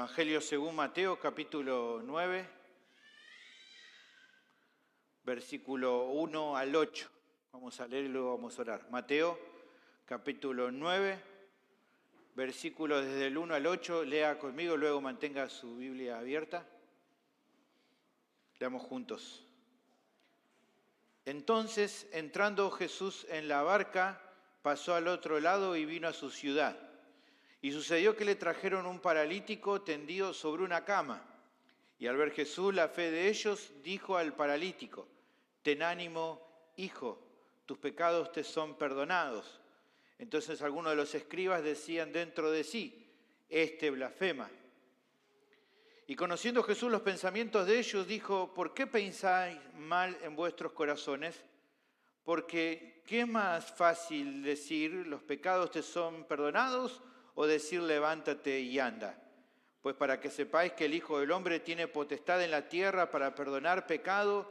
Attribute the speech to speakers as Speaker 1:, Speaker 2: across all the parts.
Speaker 1: Evangelio según Mateo, capítulo 9, versículo 1 al 8. Vamos a leer y luego vamos a orar. Mateo, capítulo 9, versículos desde el 1 al 8. Lea conmigo, luego mantenga su Biblia abierta. Leamos juntos. Entonces, entrando Jesús en la barca, pasó al otro lado y vino a su ciudad. Y sucedió que le trajeron un paralítico tendido sobre una cama. Y al ver Jesús la fe de ellos, dijo al paralítico: ten ánimo, hijo, tus pecados te son perdonados. Entonces algunos de los escribas decían dentro de sí: este blasfema. Y conociendo Jesús los pensamientos de ellos, dijo: ¿por qué pensáis mal en vuestros corazones? Porque ¿qué es más fácil decir, los pecados te son perdonados, o decir, levántate y anda? Pues para que sepáis que el Hijo del Hombre tiene potestad en la tierra para perdonar pecado,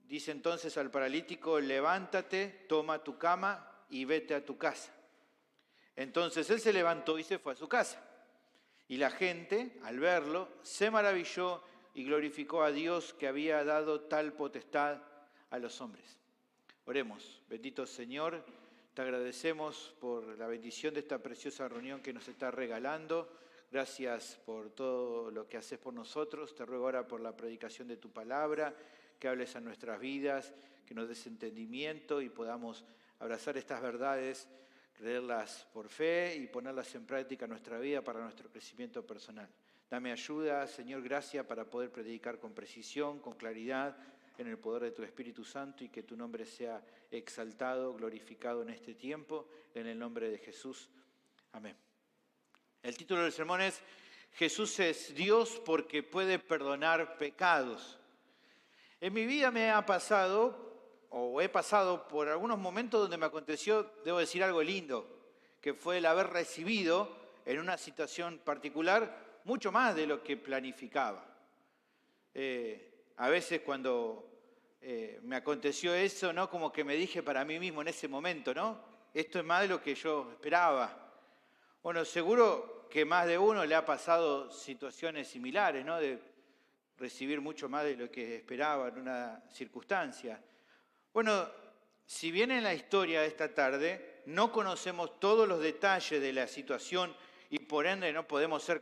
Speaker 1: dice entonces al paralítico: levántate, toma tu cama y vete a tu casa. Entonces él se levantó y se fue a su casa. Y la gente, al verlo, se maravilló y glorificó a Dios que había dado tal potestad a los hombres. Oremos. Bendito Señor, te agradecemos por la bendición de esta preciosa reunión que nos está regalando. Gracias por todo lo que haces por nosotros. Te ruego ahora por la predicación de tu palabra, que hables a nuestras vidas, que nos des entendimiento y podamos abrazar estas verdades, creerlas por fe y ponerlas en práctica en nuestra vida para nuestro crecimiento personal. Dame ayuda, Señor, gracia para poder predicar con precisión, con claridad, en el poder de tu Espíritu Santo, y que tu nombre sea exaltado, glorificado en este tiempo, en el nombre de Jesús. Amén. El título del sermón es: Jesús es Dios porque puede perdonar pecados. En mi vida me ha pasado, o he pasado por algunos momentos donde me aconteció, debo decir, algo lindo, que fue el haber recibido en una situación particular mucho más de lo que planificaba. A veces cuando me aconteció eso, ¿no? Como que me dije para mí mismo en ese momento, ¿no? Esto es más de lo que yo esperaba. Bueno, seguro que más de uno le ha pasado situaciones similares, ¿no? De recibir mucho más de lo que esperaba en una circunstancia. Bueno, si bien en la historia de esta tarde no conocemos todos los detalles de la situación y por ende no podemos ser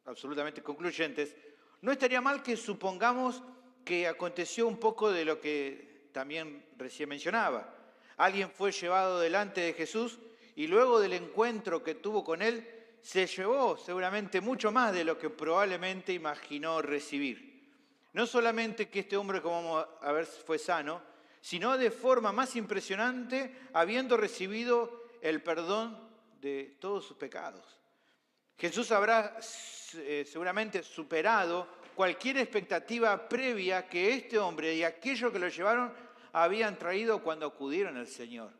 Speaker 1: absolutamente concluyentes, no estaría mal que supongamos que aconteció un poco de lo que también recién mencionaba. Alguien fue llevado delante de Jesús y luego del encuentro que tuvo con él, se llevó seguramente mucho más de lo que probablemente imaginó recibir. No solamente que este hombre, como vamos a ver, fue sano, sino de forma más impresionante, habiendo recibido el perdón de todos sus pecados. Jesús habrá seguramente superado cualquier expectativa previa que este hombre y aquellos que lo llevaron habían traído cuando acudieron al Señor.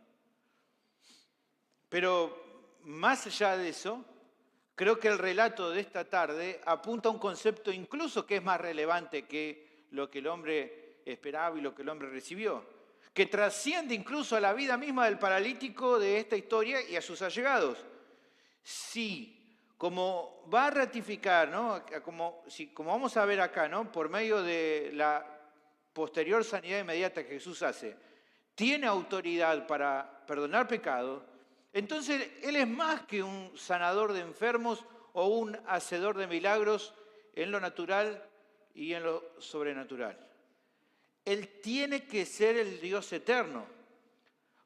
Speaker 1: Pero más allá de eso, creo que el relato de esta tarde apunta a un concepto incluso que es más relevante que lo que el hombre esperaba y lo que el hombre recibió, que trasciende incluso a la vida misma del paralítico de esta historia y a sus allegados. Sí, como va a ratificar, ¿no? Como vamos a ver acá, ¿no? Por medio de la posterior sanidad inmediata que Jesús hace, tiene autoridad para perdonar pecados. Entonces, Él es más que un sanador de enfermos o un hacedor de milagros en lo natural y en lo sobrenatural. Él tiene que ser el Dios eterno,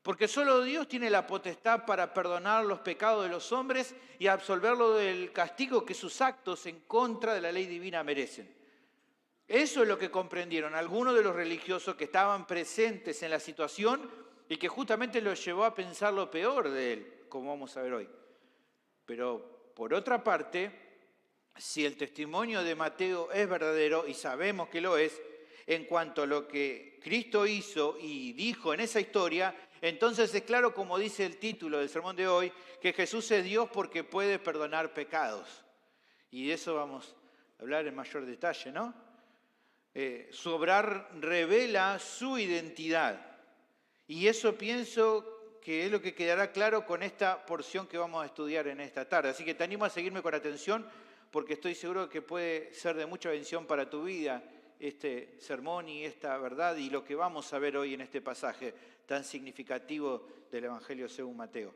Speaker 1: porque solo Dios tiene la potestad para perdonar los pecados de los hombres y absolverlo del castigo que sus actos en contra de la ley divina merecen. Eso es lo que comprendieron algunos de los religiosos que estaban presentes en la situación y que justamente los llevó a pensar lo peor de él, como vamos a ver hoy. Pero, por otra parte, si el testimonio de Mateo es verdadero, y sabemos que lo es, en cuanto a lo que Cristo hizo y dijo en esa historia, entonces es claro, como dice el título del sermón de hoy, que Jesús es Dios porque puede perdonar pecados. Y de eso vamos a hablar en mayor detalle, ¿no? Su obrar revela su identidad. Y eso pienso que es lo que quedará claro con esta porción que vamos a estudiar en esta tarde. Así que te animo a seguirme con atención porque estoy seguro que puede ser de mucha bendición para tu vida este sermón y esta verdad y lo que vamos a ver hoy en este pasaje tan significativo del Evangelio según Mateo.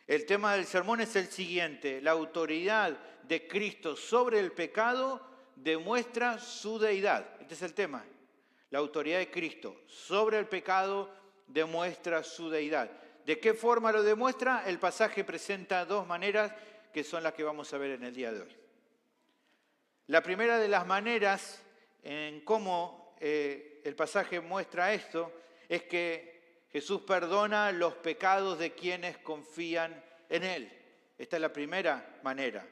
Speaker 1: El tema del sermón es el siguiente: la autoridad de Cristo sobre el pecado demuestra su deidad. Este es el tema. La autoridad de Cristo sobre el pecado demuestra su deidad. ¿De qué forma lo demuestra? El pasaje presenta dos maneras que son las que vamos a ver en el día de hoy. La primera de las maneras en cómo el pasaje muestra esto es que Jesús perdona los pecados de quienes confían en Él. Esta es la primera manera.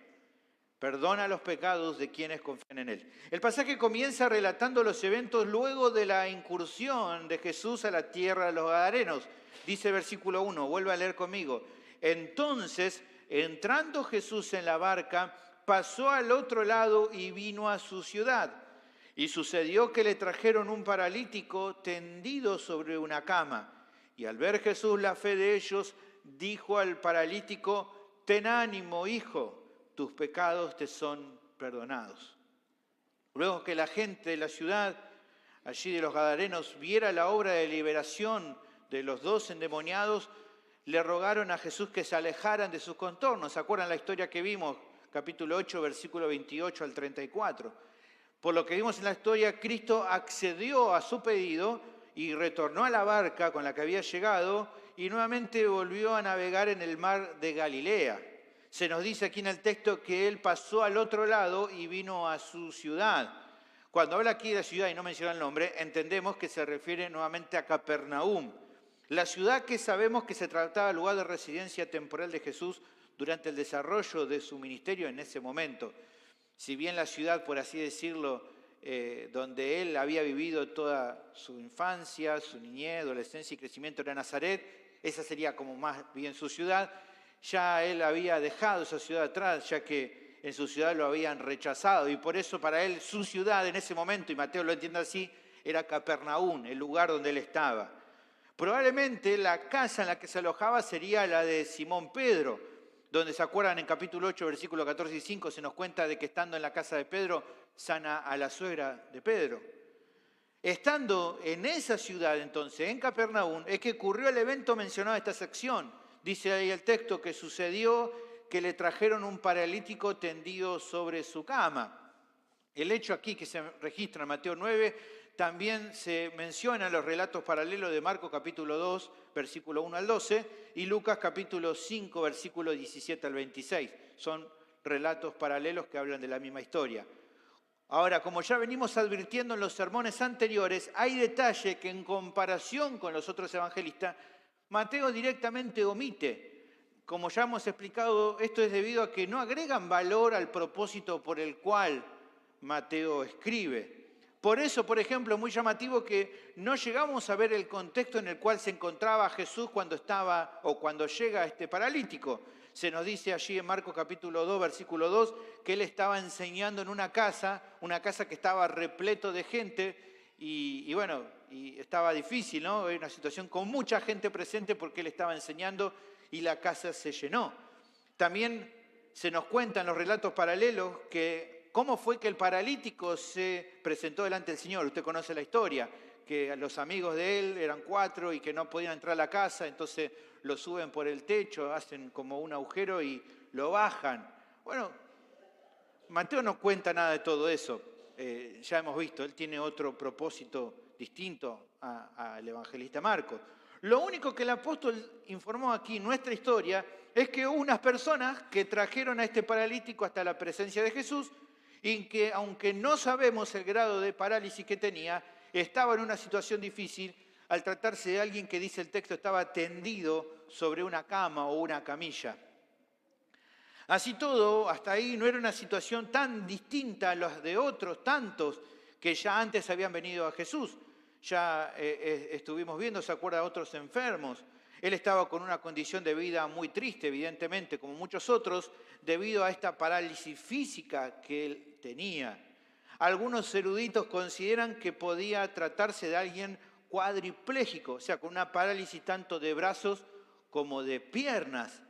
Speaker 1: Perdona los pecados de quienes confían en Él. El pasaje comienza relatando los eventos luego de la incursión de Jesús a la tierra de los Gadarenos. Dice versículo 1, vuelve a leer conmigo. Entonces, entrando Jesús en la barca, pasó al otro lado y vino a su ciudad. Y sucedió que le trajeron un paralítico tendido sobre una cama. Y al ver Jesús la fe de ellos, dijo al paralítico: ten ánimo, hijo, tus pecados te son perdonados. Luego que la gente de la ciudad, allí de los Gadarenos, viera la obra de liberación de los dos endemoniados, le rogaron a Jesús que se alejaran de sus contornos. ¿Se acuerdan la historia que vimos? Capítulo 8, versículo 28 al 34. Por lo que vimos en la historia, Cristo accedió a su pedido y retornó a la barca con la que había llegado y nuevamente volvió a navegar en el mar de Galilea. Se nos dice aquí en el texto que Él pasó al otro lado y vino a su ciudad. Cuando habla aquí de la ciudad y no menciona el nombre, entendemos que se refiere nuevamente a Capernaum, la ciudad que sabemos que se trataba del lugar de residencia temporal de Jesús durante el desarrollo de su ministerio en ese momento. Si bien la ciudad, por así decirlo, donde Él había vivido toda su infancia, su niñez, adolescencia y crecimiento era Nazaret, esa sería como más bien su ciudad. Ya Él había dejado esa ciudad atrás, ya que en su ciudad lo habían rechazado y por eso para Él su ciudad en ese momento, y Mateo lo entiende así, era Capernaum, el lugar donde Él estaba. Probablemente la casa en la que se alojaba sería la de Simón Pedro, donde se acuerdan en capítulo 8, versículos 14 y 5, se nos cuenta de que estando en la casa de Pedro, sana a la suegra de Pedro. Estando en esa ciudad entonces, en Capernaum, es que ocurrió el evento mencionado en esta sección. Dice ahí el texto que sucedió que le trajeron un paralítico tendido sobre su cama. El hecho aquí que se registra en Mateo 9 también se menciona en los relatos paralelos de Marcos capítulo 2, versículo 1 al 12, y Lucas capítulo 5, versículo 17 al 26. Son relatos paralelos que hablan de la misma historia. Ahora, como ya venimos advirtiendo en los sermones anteriores, hay detalle que en comparación con los otros evangelistas, Mateo directamente omite. Como ya hemos explicado, esto es debido a que no agregan valor al propósito por el cual Mateo escribe. Por eso, por ejemplo, es muy llamativo que no llegamos a ver el contexto en el cual se encontraba Jesús cuando estaba o cuando llega este paralítico. Se nos dice allí en Marcos capítulo 2, versículo 2, que Él estaba enseñando en una casa que estaba repleto de gente y estaba difícil, ¿no? Era una situación con mucha gente presente porque Él estaba enseñando y la casa se llenó. También se nos cuenta en los relatos paralelos que cómo fue que el paralítico se presentó delante del Señor. Usted conoce la historia, que los amigos de él eran 4 y que no podían entrar a la casa, entonces lo suben por el techo, hacen como un agujero y lo bajan. Bueno, Mateo no cuenta nada de todo eso, ya hemos visto, él tiene otro propósito distinto al evangelista Marcos. Lo único que el apóstol informó aquí en nuestra historia es que hubo unas personas que trajeron a este paralítico hasta la presencia de Jesús y que, aunque no sabemos el grado de parálisis que tenía, estaba en una situación difícil al tratarse de alguien que, dice el texto, estaba tendido sobre una cama o una camilla. Así todo, hasta ahí no era una situación tan distinta a las de otros tantos que ya antes habían venido a Jesús. Ya estuvimos viendo, se acuerda, de otros enfermos. Él estaba con una condición de vida muy triste, evidentemente, como muchos otros, debido a esta parálisis física que él tenía. Algunos eruditos consideran que podía tratarse de alguien cuadripléjico, o sea, con una parálisis tanto de brazos como de piernas.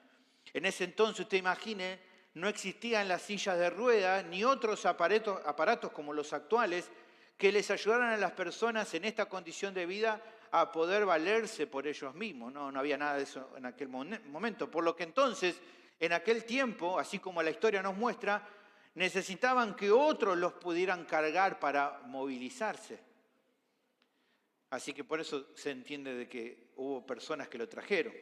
Speaker 1: En ese entonces, usted imagine no existían las sillas de ruedas ni otros aparatos como los actuales que les ayudaran a las personas en esta condición de vida a poder valerse por ellos mismos. No había nada de eso en aquel momento. Por lo que entonces, en aquel tiempo, así como la historia nos muestra, necesitaban que otros los pudieran cargar para movilizarse. Así que por eso se entiende de que hubo personas que lo trajeron.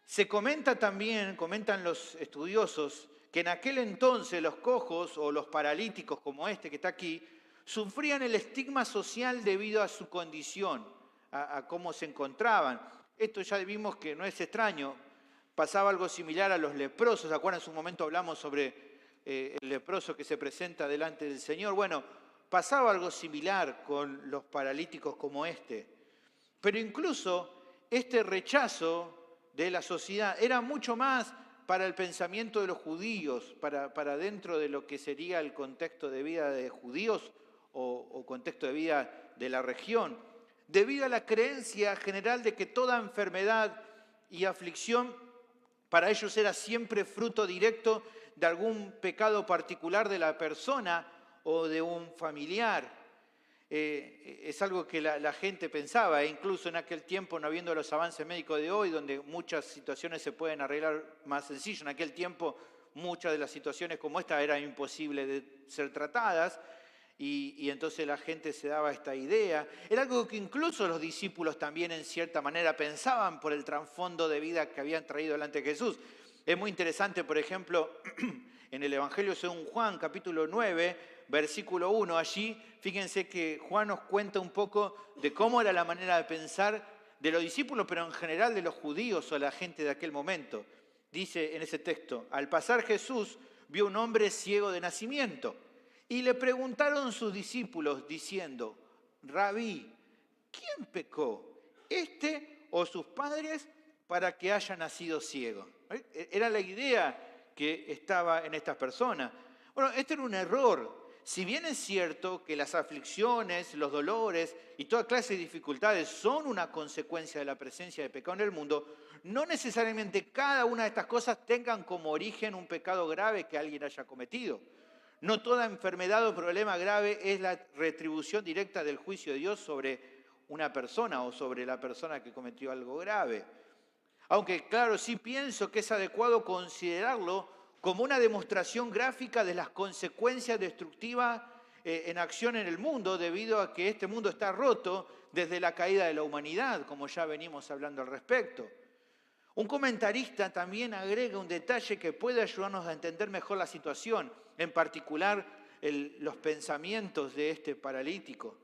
Speaker 1: Se comenta también, comentan los estudiosos, que en aquel entonces los cojos o los paralíticos como este que está aquí, sufrían el estigma social debido a su condición, a cómo se encontraban. Esto ya vimos que no es extraño. Pasaba algo similar a los leprosos. ¿Se acuerdan? En su momento hablamos sobre el leproso que se presenta delante del Señor. Bueno, pasaba algo similar con los paralíticos como este. Pero incluso este rechazo de la sociedad era mucho más para el pensamiento de los judíos, para dentro de lo que sería el contexto de vida de judíos o contexto de vida de la región, debido a la creencia general de que toda enfermedad y aflicción para ellos era siempre fruto directo de algún pecado particular de la persona o de un familiar. Es algo que la gente pensaba, incluso en aquel tiempo, no habiendo los avances médicos de hoy, donde muchas situaciones se pueden arreglar más sencillo. En aquel tiempo muchas de las situaciones como esta eran imposibles de ser tratadas, y entonces la gente se daba esta idea. Era algo que incluso los discípulos también en cierta manera pensaban por el trasfondo de vida que habían traído delante de Jesús. Es muy interesante, por ejemplo, en el Evangelio según Juan, capítulo 9, versículo 1, allí, fíjense que Juan nos cuenta un poco de cómo era la manera de pensar de los discípulos, pero en general de los judíos o la gente de aquel momento. Dice en ese texto, al pasar Jesús vio un hombre ciego de nacimiento y le preguntaron sus discípulos diciendo, Rabí, ¿quién pecó, este o sus padres, para que haya nacido ciego? Era la idea que estaba en estas personas. Bueno, este era un error. Si bien es cierto que las aflicciones, los dolores y toda clase de dificultades son una consecuencia de la presencia de pecado en el mundo, no necesariamente cada una de estas cosas tengan como origen un pecado grave que alguien haya cometido. No toda enfermedad o problema grave es la retribución directa del juicio de Dios sobre una persona o sobre la persona que cometió algo grave. Aunque, claro, sí pienso que es adecuado considerarlo como una demostración gráfica de las consecuencias destructivas en acción en el mundo, debido a que este mundo está roto desde la caída de la humanidad, como ya venimos hablando al respecto. Un comentarista también agrega un detalle que puede ayudarnos a entender mejor la situación, en particular los pensamientos de este paralítico.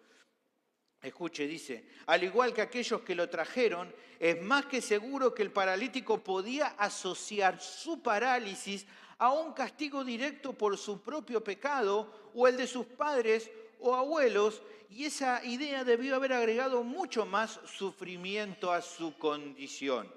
Speaker 1: Escuche, dice, al igual que aquellos que lo trajeron, es más que seguro que el paralítico podía asociar su parálisis a un castigo directo por su propio pecado o el de sus padres o abuelos, y esa idea debió haber agregado mucho más sufrimiento a su condición.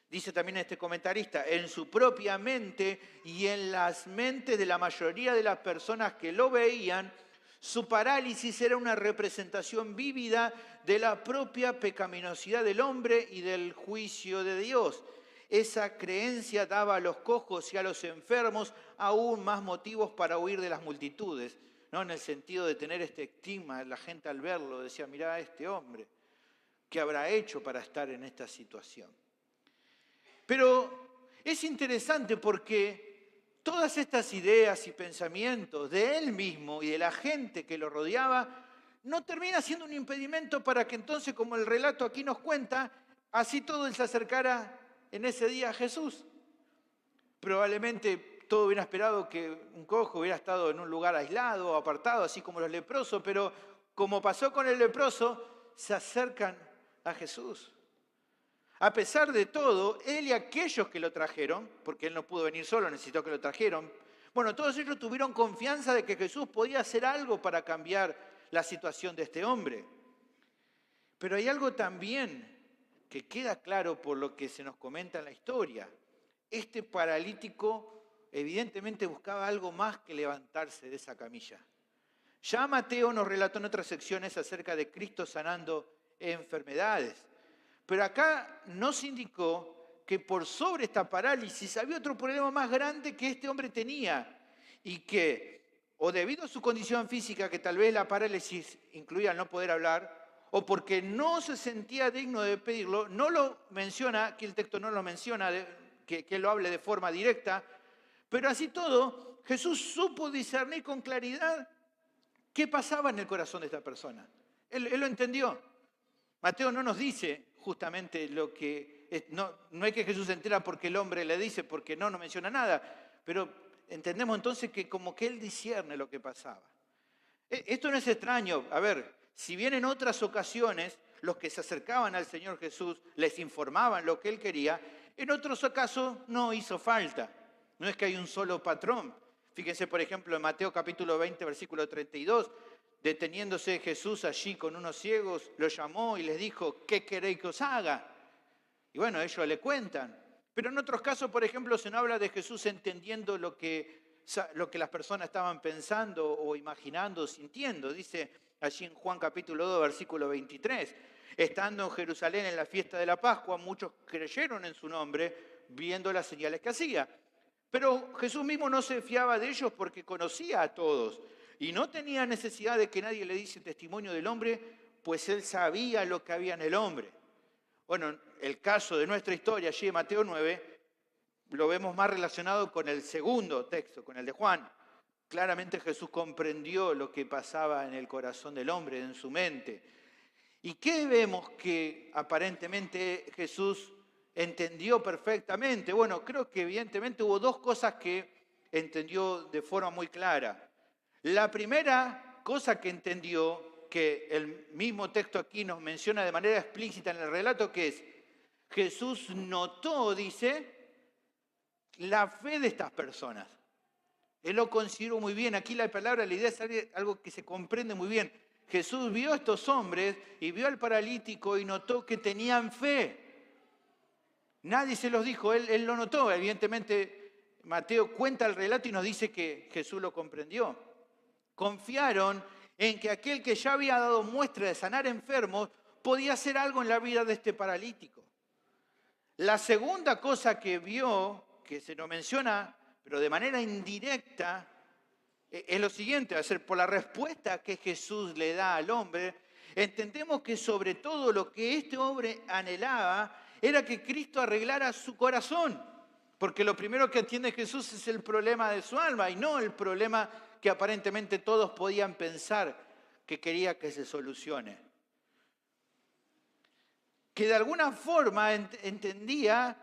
Speaker 1: Dice también este comentarista, en su propia mente y en las mentes de la mayoría de las personas que lo veían, su parálisis era una representación vívida de la propia pecaminosidad del hombre y del juicio de Dios. Esa creencia daba a los cojos y a los enfermos aún más motivos para huir de las multitudes, ¿no? En el sentido de tener este estigma, la gente al verlo decía, mirá a este hombre, ¿qué habrá hecho para estar en esta situación? Pero es interesante porque todas estas ideas y pensamientos de él mismo y de la gente que lo rodeaba no termina siendo un impedimento para que entonces, como el relato aquí nos cuenta, así todo él se acercara en ese día a Jesús. Probablemente todo hubiera esperado que un cojo hubiera estado en un lugar aislado o apartado, así como los leprosos, pero como pasó con el leproso, se acercan a Jesús. A pesar de todo, él y aquellos que lo trajeron, porque él no pudo venir solo, necesitó que lo trajeron, bueno, todos ellos tuvieron confianza de que Jesús podía hacer algo para cambiar la situación de este hombre. Pero hay algo también que queda claro por lo que se nos comenta en la historia. Este paralítico evidentemente buscaba algo más que levantarse de esa camilla. Ya Mateo nos relató en otras secciones acerca de Cristo sanando enfermedades. Pero acá nos indicó que por sobre esta parálisis había otro problema más grande que este hombre tenía y que, o debido a su condición física, que tal vez la parálisis incluía el no poder hablar, o porque no se sentía digno de pedirlo, no lo menciona, aquí el texto no lo menciona, que él lo hable de forma directa, pero así todo, Jesús supo discernir con claridad qué pasaba en el corazón de esta persona. Él lo entendió. Mateo no nos dice justamente lo que... No es que Jesús se entera porque el hombre le dice, porque no menciona nada, pero entendemos entonces que como que él discierne lo que pasaba. Esto no es extraño. A ver, si bien en otras ocasiones los que se acercaban al Señor Jesús les informaban lo que él quería, en otros casos no hizo falta. No es que hay un solo patrón. Fíjense, por ejemplo, en Mateo capítulo 20, versículo 32, deteniéndose Jesús allí con unos ciegos, los llamó y les dijo, ¿qué queréis que os haga? Y bueno, ellos le cuentan. Pero en otros casos, por ejemplo, se nos habla de Jesús entendiendo lo que las personas estaban pensando o imaginando o sintiendo. Dice allí en Juan capítulo 2, versículo 23, estando en Jerusalén en la fiesta de la Pascua, muchos creyeron en su nombre viendo las señales que hacía. Pero Jesús mismo no se fiaba de ellos porque conocía a todos y no tenía necesidad de que nadie le diese testimonio del hombre, pues él sabía lo que había en el hombre. Bueno, el caso de nuestra historia allí en Mateo 9 lo vemos más relacionado con el segundo texto, con el de Juan. Claramente Jesús comprendió lo que pasaba en el corazón del hombre, en su mente. ¿Y qué vemos que aparentemente Jesús entendió perfectamente? Bueno, creo que evidentemente hubo dos cosas que entendió de forma muy clara. La primera cosa que entendió, que el mismo texto aquí nos menciona de manera explícita en el relato, que es, Jesús notó, dice, la fe de estas personas. Él lo consideró muy bien. Aquí la idea es algo que se comprende muy bien. Jesús vio a estos hombres y vio al paralítico y notó que tenían fe. Nadie se los dijo, él lo notó. Evidentemente, Mateo cuenta el relato y nos dice que Jesús lo comprendió. Confiaron en que aquel que ya había dado muestra de sanar enfermos podía hacer algo en la vida de este paralítico. La segunda cosa que vio, que se nos menciona, pero de manera indirecta, es lo siguiente, es decir, por la respuesta que Jesús le da al hombre, entendemos que sobre todo lo que este hombre anhelaba era que Cristo arreglara su corazón, porque lo primero que entiende Jesús es el problema de su alma y no el problema que aparentemente todos podían pensar que quería que se solucione. Que de alguna forma entendía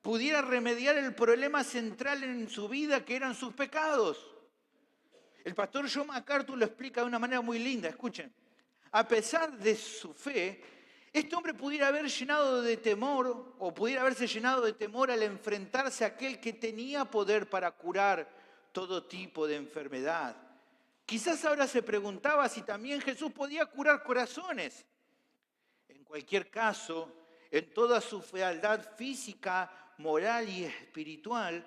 Speaker 1: pudiera remediar el problema central en su vida, que eran sus pecados. El pastor John MacArthur lo explica de una manera muy linda, escuchen. A pesar de su fe, este hombre pudiera haber llenado de temor, o pudiera haberse llenado de temor al enfrentarse a aquel que tenía poder para curar todo tipo de enfermedad. Quizás ahora se preguntaba si también Jesús podía curar corazones. En cualquier caso, en toda su fealdad física, moral y espiritual,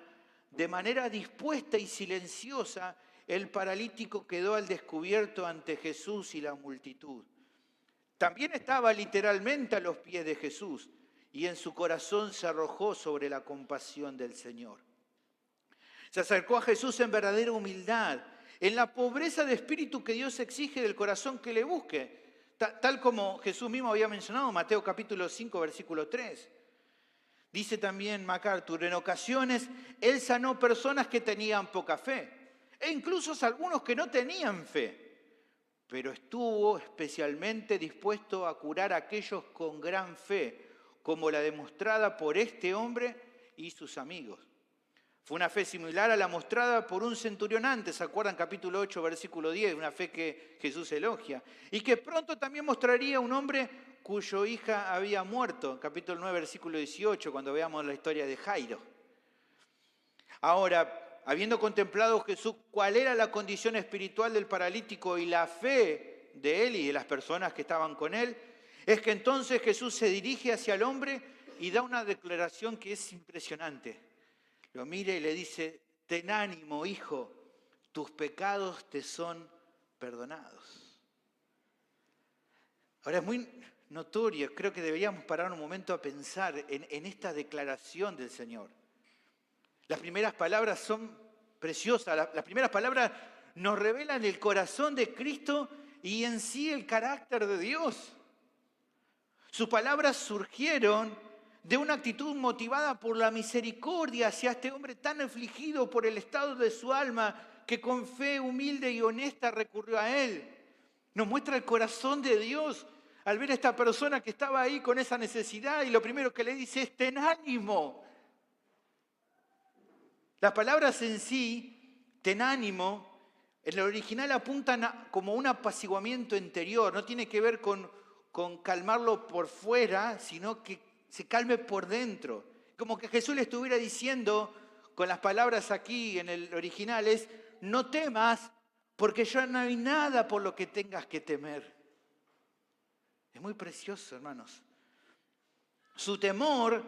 Speaker 1: de manera dispuesta y silenciosa, el paralítico quedó al descubierto ante Jesús y la multitud. También estaba literalmente a los pies de Jesús y en su corazón se arrojó sobre la compasión del Señor. Se acercó a Jesús en verdadera humildad, en la pobreza de espíritu que Dios exige del corazón que le busque, tal como Jesús mismo había mencionado en Mateo capítulo 5, versículo 3. Dice también MacArthur, en ocasiones Él sanó personas que tenían poca fe, e incluso algunos que no tenían fe, pero estuvo especialmente dispuesto a curar a aquellos con gran fe, como la demostrada por este hombre y sus amigos. Fue una fe similar a la mostrada por un centurión antes, ¿se acuerdan? Capítulo 8, versículo 10, una fe que Jesús elogia. Y que pronto también mostraría un hombre cuyo hija había muerto, capítulo 9, versículo 18, cuando veamos la historia de Jairo. Ahora, habiendo contemplado Jesús cuál era la condición espiritual del paralítico y la fe de él y de las personas que estaban con él, es que entonces Jesús se dirige hacia el hombre y da una declaración que es impresionante. Lo mira y le dice, ten ánimo, hijo, tus pecados te son perdonados. Ahora notoria. Creo que deberíamos parar un momento a pensar en esta declaración del Señor. Las primeras palabras son preciosas. Las primeras palabras nos revelan el corazón de Cristo y en sí el carácter de Dios. Sus palabras surgieron de una actitud motivada por la misericordia hacia este hombre tan afligido por el estado de su alma que con fe humilde y honesta recurrió a él. Nos muestra el corazón de Dios al ver a esta persona que estaba ahí con esa necesidad y lo primero que le dice es: ten ánimo. Las palabras en sí, ten ánimo, en el original apuntan como un apaciguamiento interior. No tiene que ver con calmarlo por fuera, sino que se calme por dentro. Como que Jesús le estuviera diciendo, con las palabras aquí en el original, es: no temas, porque ya no hay nada por lo que tengas que temer. Es muy precioso, hermanos. Su temor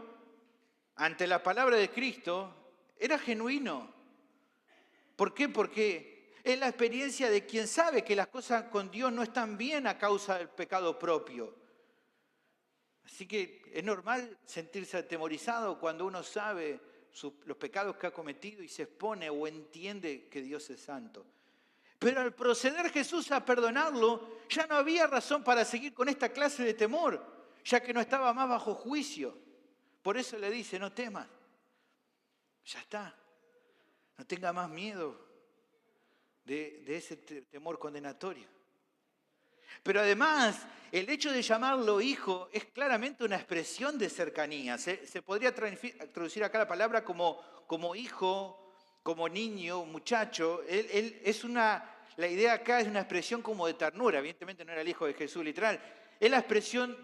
Speaker 1: ante la palabra de Cristo era genuino. ¿Por qué? Porque es la experiencia de quien sabe que las cosas con Dios no están bien a causa del pecado propio. Así que es normal sentirse atemorizado cuando uno sabe los pecados que ha cometido y se expone o entiende que Dios es santo. Pero al proceder Jesús a perdonarlo, ya no había razón para seguir con esta clase de temor, ya que no estaba más bajo juicio. Por eso le dice: no temas. Ya está. No tenga más miedo de ese temor condenatorio. Pero además, el hecho de llamarlo hijo es claramente una expresión de cercanía. Se podría traducir acá la palabra como hijo, como niño, muchacho. La idea acá es una expresión como de ternura. Evidentemente no era el hijo de Jesús literal. Es la expresión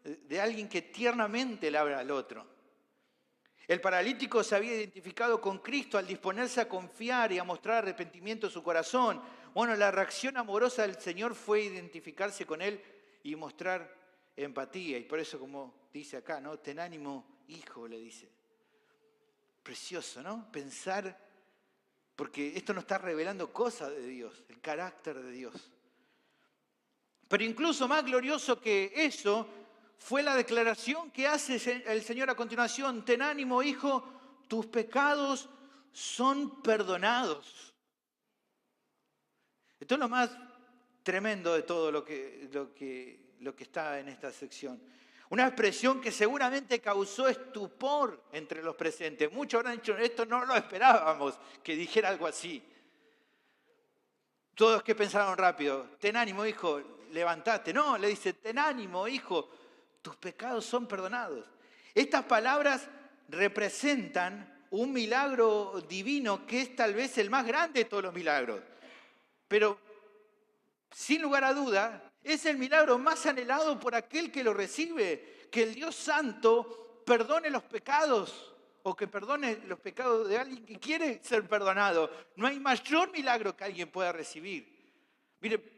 Speaker 1: de alguien que tiernamente le habla al otro. El paralítico se había identificado con Cristo al disponerse a confiar y a mostrar arrepentimiento en su corazón. Bueno, la reacción amorosa del Señor fue identificarse con Él y mostrar empatía. Y por eso, como dice acá, ¿no? Ten ánimo, hijo, le dice. Precioso, ¿no? Pensar, porque esto nos está revelando cosas de Dios, el carácter de Dios. Pero incluso más glorioso que eso fue la declaración que hace el Señor a continuación: ten ánimo, hijo, tus pecados son perdonados. Esto es lo más tremendo de todo lo que está en esta sección. Una expresión que seguramente causó estupor entre los presentes. Muchos habrán dicho: esto no lo esperábamos, que dijera algo así. Todos que pensaron rápido: ten ánimo, hijo, levantate. No, le dice: ten ánimo, hijo, tus pecados son perdonados. Estas palabras representan un milagro divino que es tal vez el más grande de todos los milagros. Pero, sin lugar a duda, es el milagro más anhelado por aquel que lo recibe. Que el Dios Santo perdone los pecados, o que perdone los pecados de alguien que quiere ser perdonado. No hay mayor milagro que alguien pueda recibir. Mire,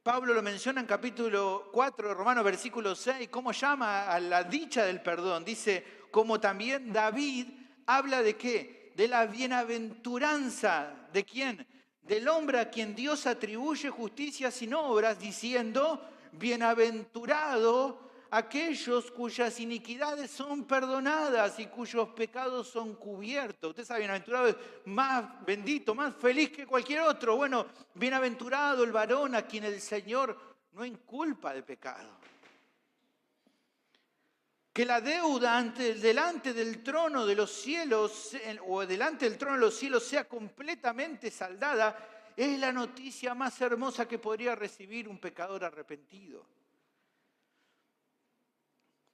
Speaker 1: Pablo lo menciona en capítulo 4 de Romanos, versículo 6, cómo llama a la dicha del perdón. Dice: como también David habla de ¿qué? De la bienaventuranza. ¿De quién? Del hombre a quien Dios atribuye justicia sin obras, diciendo: bienaventurado aquellos cuyas iniquidades son perdonadas y cuyos pecados son cubiertos. Usted sabe, bienaventurado es más bendito, más feliz que cualquier otro. Bueno, bienaventurado el varón a quien el Señor no inculpa de pecado. Que la deuda delante del trono de los cielos, o delante del trono de los cielos, sea completamente saldada, es la noticia más hermosa que podría recibir un pecador arrepentido.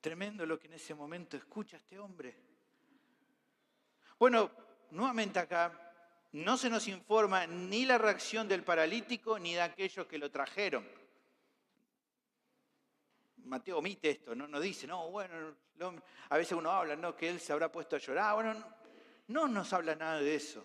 Speaker 1: Tremendo lo que en ese momento escucha este hombre. Bueno, nuevamente acá no se nos informa ni la reacción del paralítico ni de aquellos que lo trajeron. Mateo omite esto, no dice, no, bueno, a veces uno habla, no, que él se habrá puesto a llorar. Bueno, no nos habla nada de eso.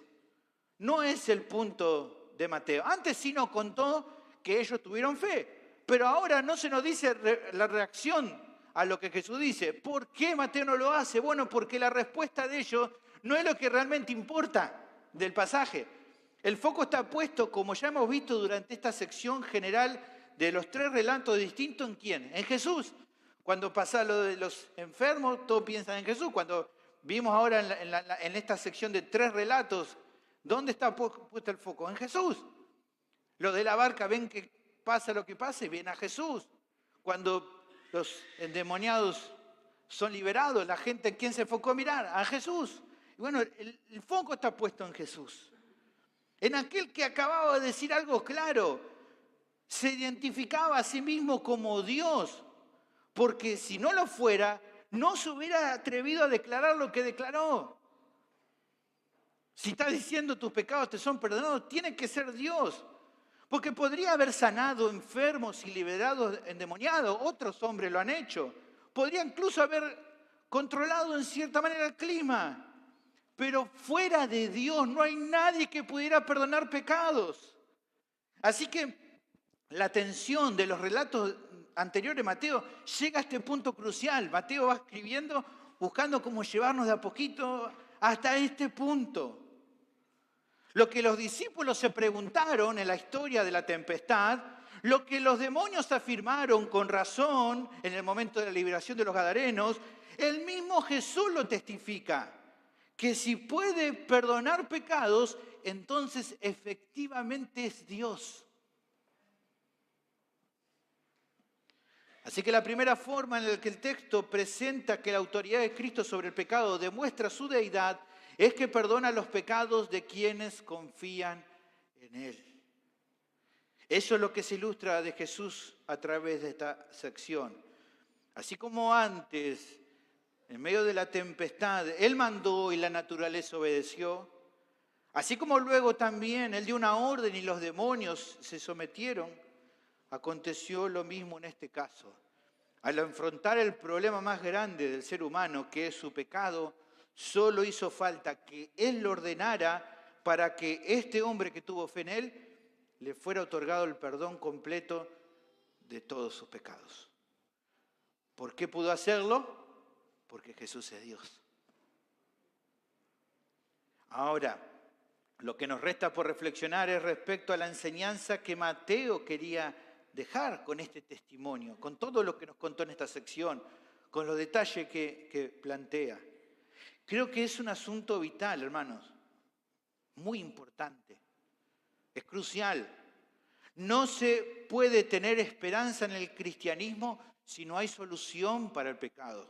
Speaker 1: No es el punto de Mateo. Antes sí nos contó que ellos tuvieron fe, pero ahora no se nos dice la reacción a lo que Jesús dice. ¿Por qué Mateo no lo hace? Bueno, porque la respuesta de ellos no es lo que realmente importa del pasaje. El foco está puesto, como ya hemos visto durante esta sección general de los tres relatos distintos, ¿en quién? En Jesús. Cuando pasa lo de los enfermos, todos piensan en Jesús. Cuando vimos ahora en esta sección de 3 relatos, ¿dónde está puesto el foco? En Jesús. Los de la barca ven que pasa lo que pasa y ven a Jesús. Cuando los endemoniados son liberados, la gente, ¿en quién se enfocó a mirar? A Jesús. Y bueno, el foco está puesto en Jesús. En aquel que acababa de decir algo claro. Se identificaba a sí mismo como Dios. Porque si no lo fuera, no se hubiera atrevido a declarar lo que declaró. Si está diciendo tus pecados te son perdonados, tiene que ser Dios. Porque podría haber sanado enfermos y liberado endemoniados. Otros hombres lo han hecho. Podría incluso haber controlado en cierta manera el clima. Pero fuera de Dios no hay nadie que pudiera perdonar pecados. Así que la tensión de los relatos anteriores de Mateo llega a este punto crucial. Mateo va escribiendo, buscando cómo llevarnos de a poquito hasta este punto. Lo que los discípulos se preguntaron en la historia de la tempestad, lo que los demonios afirmaron con razón en el momento de la liberación de los gadarenos, el mismo Jesús lo testifica, que si puede perdonar pecados, entonces efectivamente es Dios. Así que la primera forma en la que el texto presenta que la autoridad de Cristo sobre el pecado demuestra su deidad es que perdona los pecados de quienes confían en Él. Eso es lo que se ilustra de Jesús a través de esta sección. Así como antes, en medio de la tempestad, Él mandó y la naturaleza obedeció, así como luego también Él dio una orden y los demonios se sometieron, aconteció lo mismo en este caso. Al enfrentar el problema más grande del ser humano, que es su pecado, solo hizo falta que Él lo ordenara para que este hombre que tuvo fe en Él le fuera otorgado el perdón completo de todos sus pecados. ¿Por qué pudo hacerlo? Porque Jesús es Dios. Ahora, lo que nos resta por reflexionar es respecto a la enseñanza que Mateo quería dejar con este testimonio, con todo lo que nos contó en esta sección, con los detalles que plantea. Creo que es un asunto vital, hermanos, muy importante, es crucial. No se puede tener esperanza en el cristianismo si no hay solución para el pecado.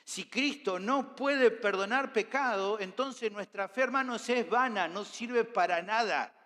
Speaker 1: Si Cristo no puede perdonar pecado, entonces nuestra fe, hermanos, es vana, no sirve para nada.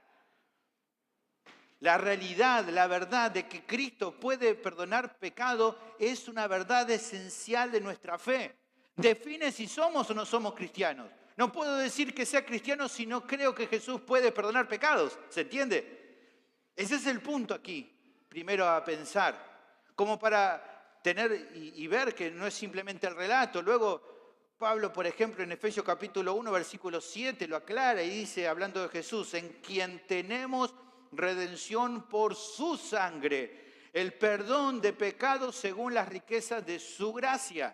Speaker 1: La realidad, la verdad de que Cristo puede perdonar pecado es una verdad esencial de nuestra fe. Define si somos o no somos cristianos. No puedo decir que sea cristiano si no creo que Jesús puede perdonar pecados. ¿Se entiende? Ese es el punto aquí, primero a pensar, como para tener y ver que no es simplemente el relato. Luego Pablo, por ejemplo, en Efesios capítulo 1, versículo 7, lo aclara y dice, hablando de Jesús, en quien tenemos redención por su sangre, el perdón de pecados según las riquezas de su gracia.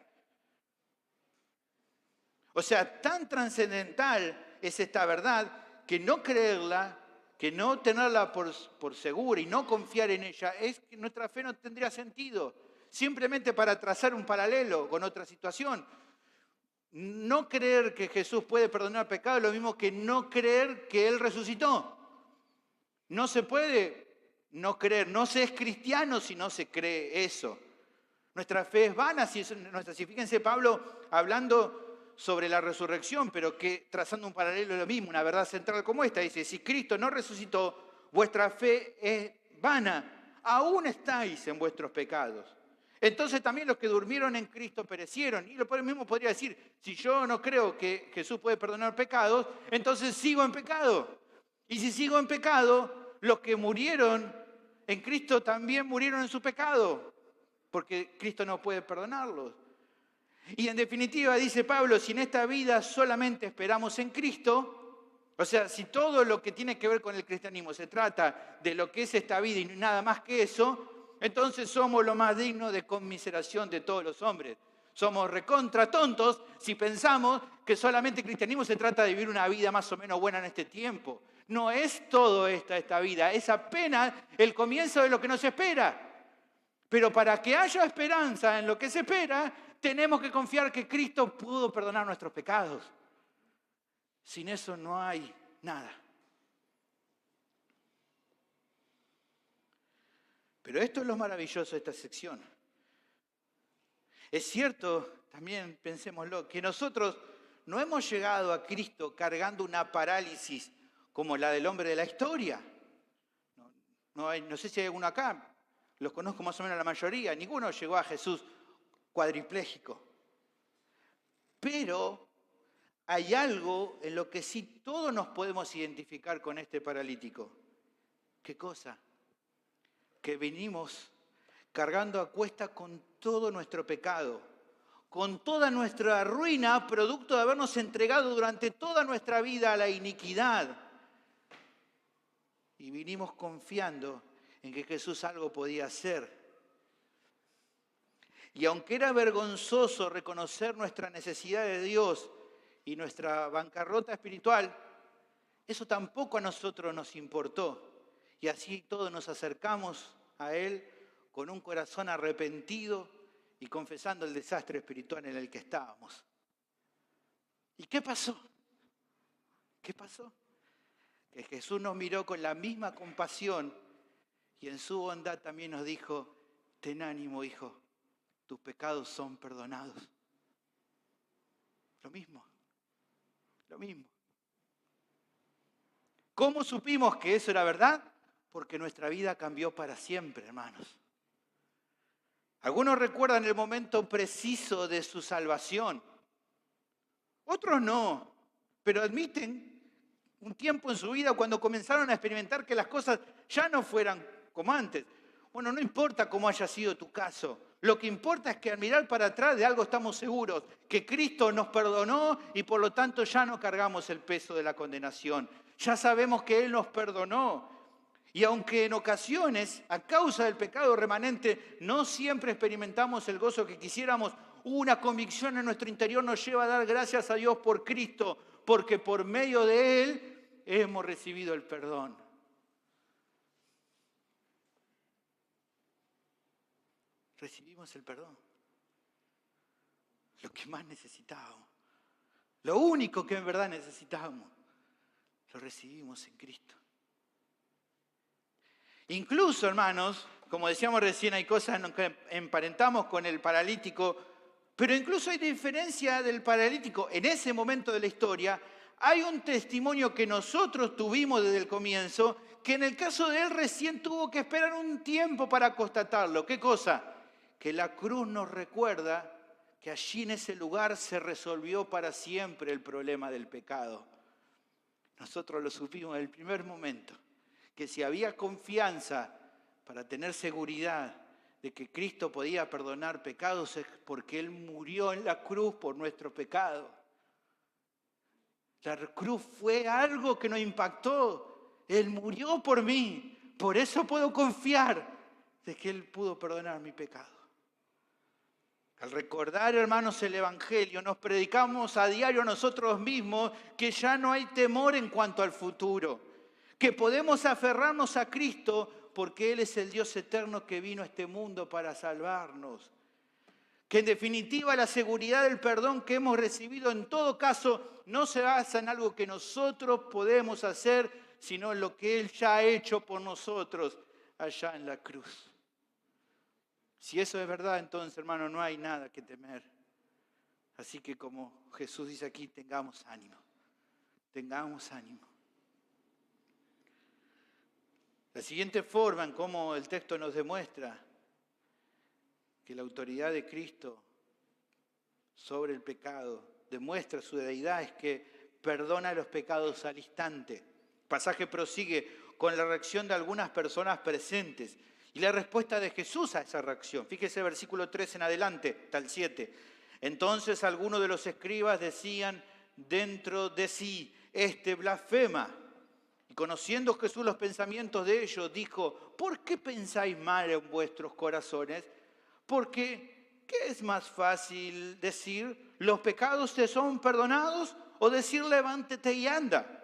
Speaker 1: O sea, tan trascendental es esta verdad que no creerla, que no tenerla por segura y no confiar en ella, es que nuestra fe no tendría sentido. Simplemente para trazar un paralelo con otra situación. No creer que Jesús puede perdonar pecados es lo mismo que no creer que Él resucitó. No se puede no creer, no se es cristiano si no se cree eso. Nuestra fe es vana si es nuestra. Si fíjense Pablo hablando sobre la resurrección, pero que trazando un paralelo es lo mismo, una verdad central como esta, dice, si Cristo no resucitó, vuestra fe es vana, aún estáis en vuestros pecados. Entonces también los que durmieron en Cristo perecieron. Y lo mismo podría decir, si yo no creo que Jesús puede perdonar pecados, entonces sigo en pecado. Y si sigo en pecado, los que murieron en Cristo también murieron en su pecado, porque Cristo no puede perdonarlos. Y en definitiva, dice Pablo, si en esta vida solamente esperamos en Cristo, o sea, si todo lo que tiene que ver con el cristianismo se trata de lo que es esta vida y nada más que eso, entonces somos lo más dignos de conmiseración de todos los hombres. Somos recontra tontos si pensamos que solamente el cristianismo se trata de vivir una vida más o menos buena en este tiempo. No es todo esta vida, es apenas el comienzo de lo que nos espera. Pero para que haya esperanza en lo que se espera, tenemos que confiar que Cristo pudo perdonar nuestros pecados. Sin eso no hay nada. Pero esto es lo maravilloso de esta sección. Es cierto, también pensémoslo, que nosotros no hemos llegado a Cristo cargando una parálisis como la del hombre de la historia. No sé si hay alguno acá, los conozco más o menos la mayoría, ninguno llegó a Jesús cuadripléjico. Pero hay algo en lo que sí todos nos podemos identificar con este paralítico. ¿Qué cosa? Que venimos cargando a cuesta con todo nuestro pecado, con toda nuestra ruina, producto de habernos entregado durante toda nuestra vida a la iniquidad. Y vinimos confiando en que Jesús algo podía hacer. Y aunque era vergonzoso reconocer nuestra necesidad de Dios y nuestra bancarrota espiritual, eso tampoco a nosotros nos importó. Y así todos nos acercamos a Él con un corazón arrepentido y confesando el desastre espiritual en el que estábamos. ¿Y qué pasó? ¿Qué pasó? Que Jesús nos miró con la misma compasión y en su bondad también nos dijo: ten ánimo, hijo, tus pecados son perdonados. Lo mismo. ¿Cómo supimos que eso era verdad? Porque nuestra vida cambió para siempre, hermanos. Algunos recuerdan el momento preciso de su salvación. Otros no, pero admiten un tiempo en su vida cuando comenzaron a experimentar que las cosas ya no fueran como antes. Bueno, no importa cómo haya sido tu caso. Lo que importa es que al mirar para atrás de algo estamos seguros, que Cristo nos perdonó y por lo tanto ya no cargamos el peso de la condenación. Ya sabemos que Él nos perdonó. Y aunque en ocasiones, a causa del pecado remanente, no siempre experimentamos el gozo que quisiéramos, una convicción en nuestro interior nos lleva a dar gracias a Dios por Cristo, porque por medio de Él hemos recibido el perdón. Recibimos el perdón. Lo que más necesitábamos. Lo único que en verdad necesitábamos. Lo recibimos en Cristo. Incluso, hermanos, como decíamos recién, hay cosas que emparentamos con el paralítico, pero incluso hay diferencia del paralítico. En ese momento de la historia, hay un testimonio que nosotros tuvimos desde el comienzo, que en el caso de él recién tuvo que esperar un tiempo para constatarlo. ¿Qué cosa? Que la cruz nos recuerda que allí en ese lugar se resolvió para siempre el problema del pecado. Nosotros lo supimos en el primer momento, que si había confianza para tener seguridad de que Cristo podía perdonar pecados es porque Él murió en la cruz por nuestro pecado. La cruz fue algo que nos impactó. Él murió por mí. Por eso puedo confiar de que Él pudo perdonar mi pecado. Al recordar, hermanos, el Evangelio, nos predicamos a diario nosotros mismos que ya no hay temor en cuanto al futuro, que podemos aferrarnos a Cristo porque Él es el Dios eterno que vino a este mundo para salvarnos. Que en definitiva la seguridad del perdón que hemos recibido en todo caso no se basa en algo que nosotros podemos hacer, sino en lo que Él ya ha hecho por nosotros allá en la cruz. Si eso es verdad, entonces, hermano, no hay nada que temer. Así que como Jesús dice aquí, tengamos ánimo. Tengamos ánimo. La siguiente forma en cómo el texto nos demuestra que la autoridad de Cristo sobre el pecado demuestra su deidad es que perdona los pecados al instante. El pasaje prosigue con la reacción de algunas personas presentes y la respuesta de Jesús a esa reacción. Fíjese versículo 3 en adelante, hasta el 7. Entonces algunos de los escribas decían dentro de sí, este blasfema. Y conociendo Jesús los pensamientos de ellos, dijo, ¿por qué pensáis mal en vuestros corazones? Porque, ¿qué es más fácil decir, los pecados te son perdonados? O decir, levántate y anda.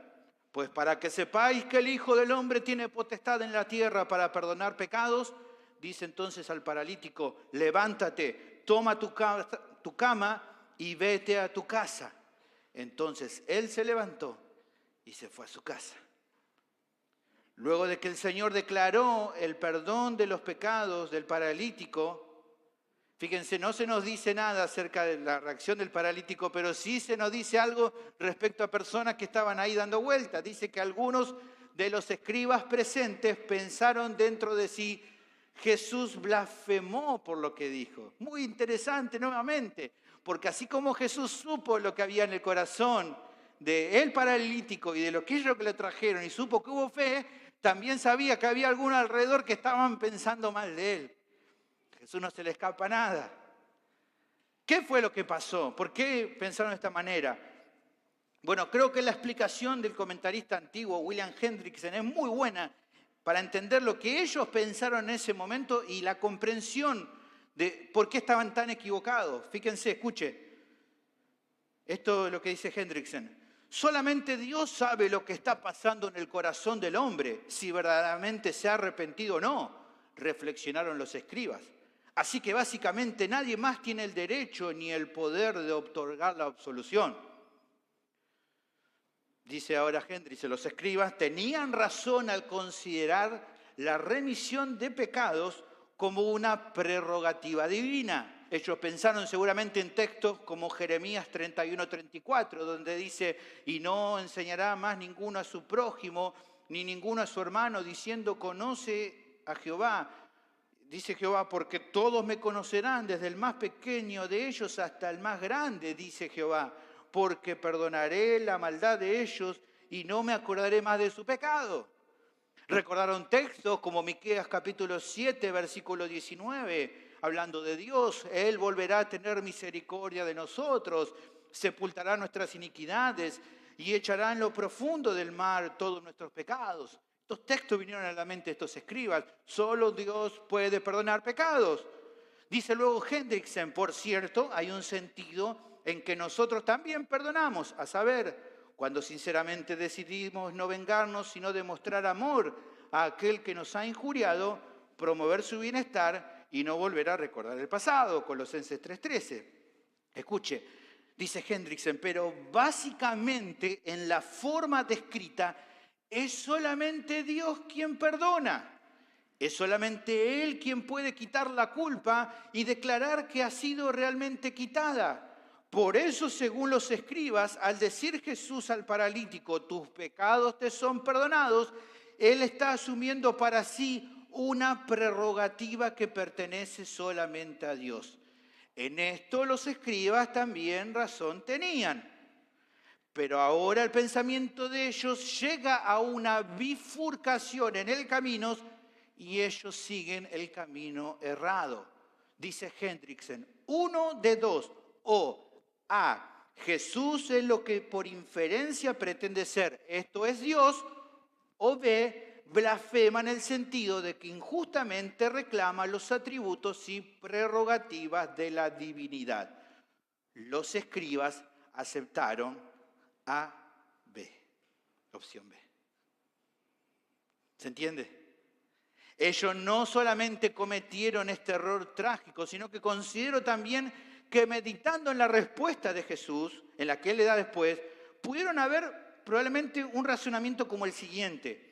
Speaker 1: Pues para que sepáis que el Hijo del Hombre tiene potestad en la tierra para perdonar pecados, dice entonces al paralítico, levántate, toma tu cama y vete a tu casa. Entonces él se levantó y se fue a su casa. Luego de que el Señor declaró el perdón de los pecados del paralítico, fíjense, no se nos dice nada acerca de la reacción del paralítico, pero sí se nos dice algo respecto a personas que estaban ahí dando vueltas. Dice que algunos de los escribas presentes pensaron dentro de sí, Jesús blasfemó por lo que dijo. Muy interesante nuevamente, porque así como Jesús supo lo que había en el corazón del paralítico y de lo que ellos que le trajeron y supo que hubo fe, también sabía que había algunos alrededor que estaban pensando mal de él. Jesús no se le escapa nada. ¿Qué fue lo que pasó? ¿Por qué pensaron de esta manera? Bueno, creo que la explicación del comentarista antiguo William Hendrickson es muy buena para entender lo que ellos pensaron en ese momento y la comprensión de por qué estaban tan equivocados. Fíjense, escuche. Esto es lo que dice Hendrickson. Solamente Dios sabe lo que está pasando en el corazón del hombre, si verdaderamente se ha arrepentido o no, reflexionaron los escribas. Así que básicamente nadie más tiene el derecho ni el poder de otorgar la absolución. Dice ahora Hendrickson, los escribas tenían razón al considerar la remisión de pecados como una prerrogativa divina. Ellos pensaron seguramente en textos como Jeremías 31:34, donde dice, y no enseñará más ninguno a su prójimo, ni ninguno a su hermano, diciendo, conoce a Jehová. Dice Jehová, porque todos me conocerán, desde el más pequeño de ellos hasta el más grande, dice Jehová, porque perdonaré la maldad de ellos y no me acordaré más de su pecado. Recordaron textos como Miqueas capítulo 7, versículo 19, hablando de Dios, Él volverá a tener misericordia de nosotros, sepultará nuestras iniquidades y echará en lo profundo del mar todos nuestros pecados. Estos textos vinieron a la mente de estos escribas. Solo Dios puede perdonar pecados. Dice luego Hendrickson, por cierto, hay un sentido en que nosotros también perdonamos, a saber, cuando sinceramente decidimos no vengarnos, sino demostrar amor a aquel que nos ha injuriado, promover su bienestar y no volver a recordar el pasado, Colosenses 3:13. Escuche, dice Hendrickson, pero básicamente en la forma descrita es solamente Dios quien perdona. Es solamente Él quien puede quitar la culpa y declarar que ha sido realmente quitada. Por eso, según los escribas, al decir Jesús al paralítico, tus pecados te son perdonados, Él está asumiendo para sí una prerrogativa que pertenece solamente a Dios. En esto los escribas también razón tenían. Pero ahora el pensamiento de ellos llega a una bifurcación en el camino y ellos siguen el camino errado. Dice Hendrickson, uno de dos, o A, Jesús es lo que por inferencia pretende ser, esto es Dios, o B, blasfema en el sentido de que injustamente reclama los atributos y prerrogativas de la divinidad. Los escribas aceptaron A, B, opción B. ¿Se entiende? Ellos no solamente cometieron este error trágico, sino que considero también que meditando en la respuesta de Jesús, en la que Él le da después, pudieron haber probablemente un razonamiento como el siguiente.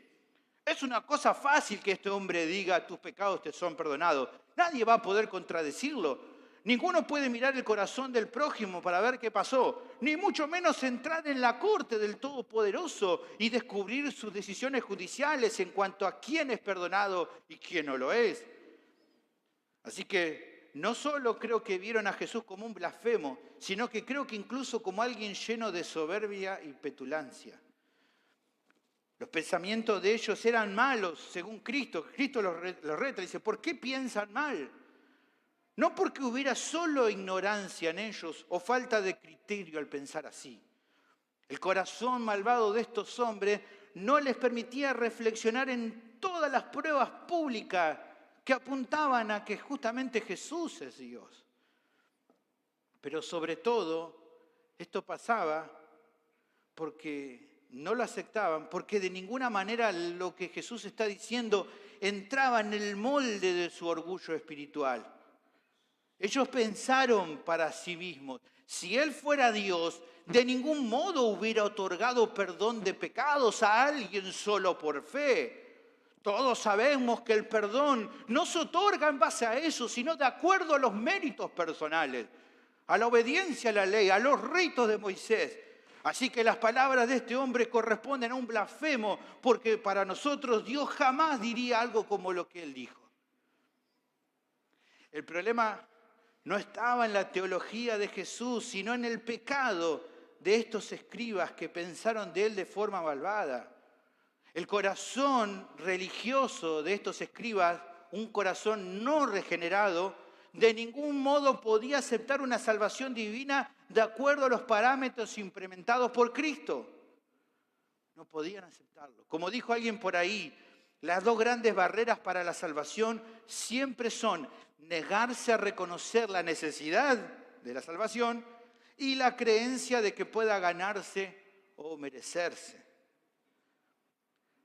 Speaker 1: Es una cosa fácil que este hombre diga, tus pecados te son perdonados. Nadie va a poder contradecirlo. Ninguno puede mirar el corazón del prójimo para ver qué pasó, ni mucho menos entrar en la corte del Todopoderoso y descubrir sus decisiones judiciales en cuanto a quién es perdonado y quién no lo es. Así que no solo creo que vieron a Jesús como un blasfemo, sino que creo que incluso como alguien lleno de soberbia y petulancia. Los pensamientos de ellos eran malos, según Cristo. Cristo los reta y dice, ¿por qué piensan mal? No porque hubiera solo ignorancia en ellos o falta de criterio al pensar así. El corazón malvado de estos hombres no les permitía reflexionar en todas las pruebas públicas que apuntaban a que justamente Jesús es Dios. Pero sobre todo, esto pasaba porque no lo aceptaban, porque de ninguna manera lo que Jesús está diciendo entraba en el molde de su orgullo espiritual. Ellos pensaron para sí mismos, si Él fuera Dios, de ningún modo hubiera otorgado perdón de pecados a alguien solo por fe. Todos sabemos que el perdón no se otorga en base a eso, sino de acuerdo a los méritos personales, a la obediencia a la ley, a los ritos de Moisés. Así que las palabras de este hombre corresponden a un blasfemo, porque para nosotros Dios jamás diría algo como lo que él dijo. El problema no estaba en la teología de Jesús, sino en el pecado de estos escribas que pensaron de él de forma malvada. El corazón religioso de estos escribas, un corazón no regenerado, de ningún modo podía aceptar una salvación divina de acuerdo a los parámetros implementados por Cristo. No podían aceptarlo. Como dijo alguien por ahí, las dos grandes barreras para la salvación siempre son negarse a reconocer la necesidad de la salvación y la creencia de que pueda ganarse o merecerse.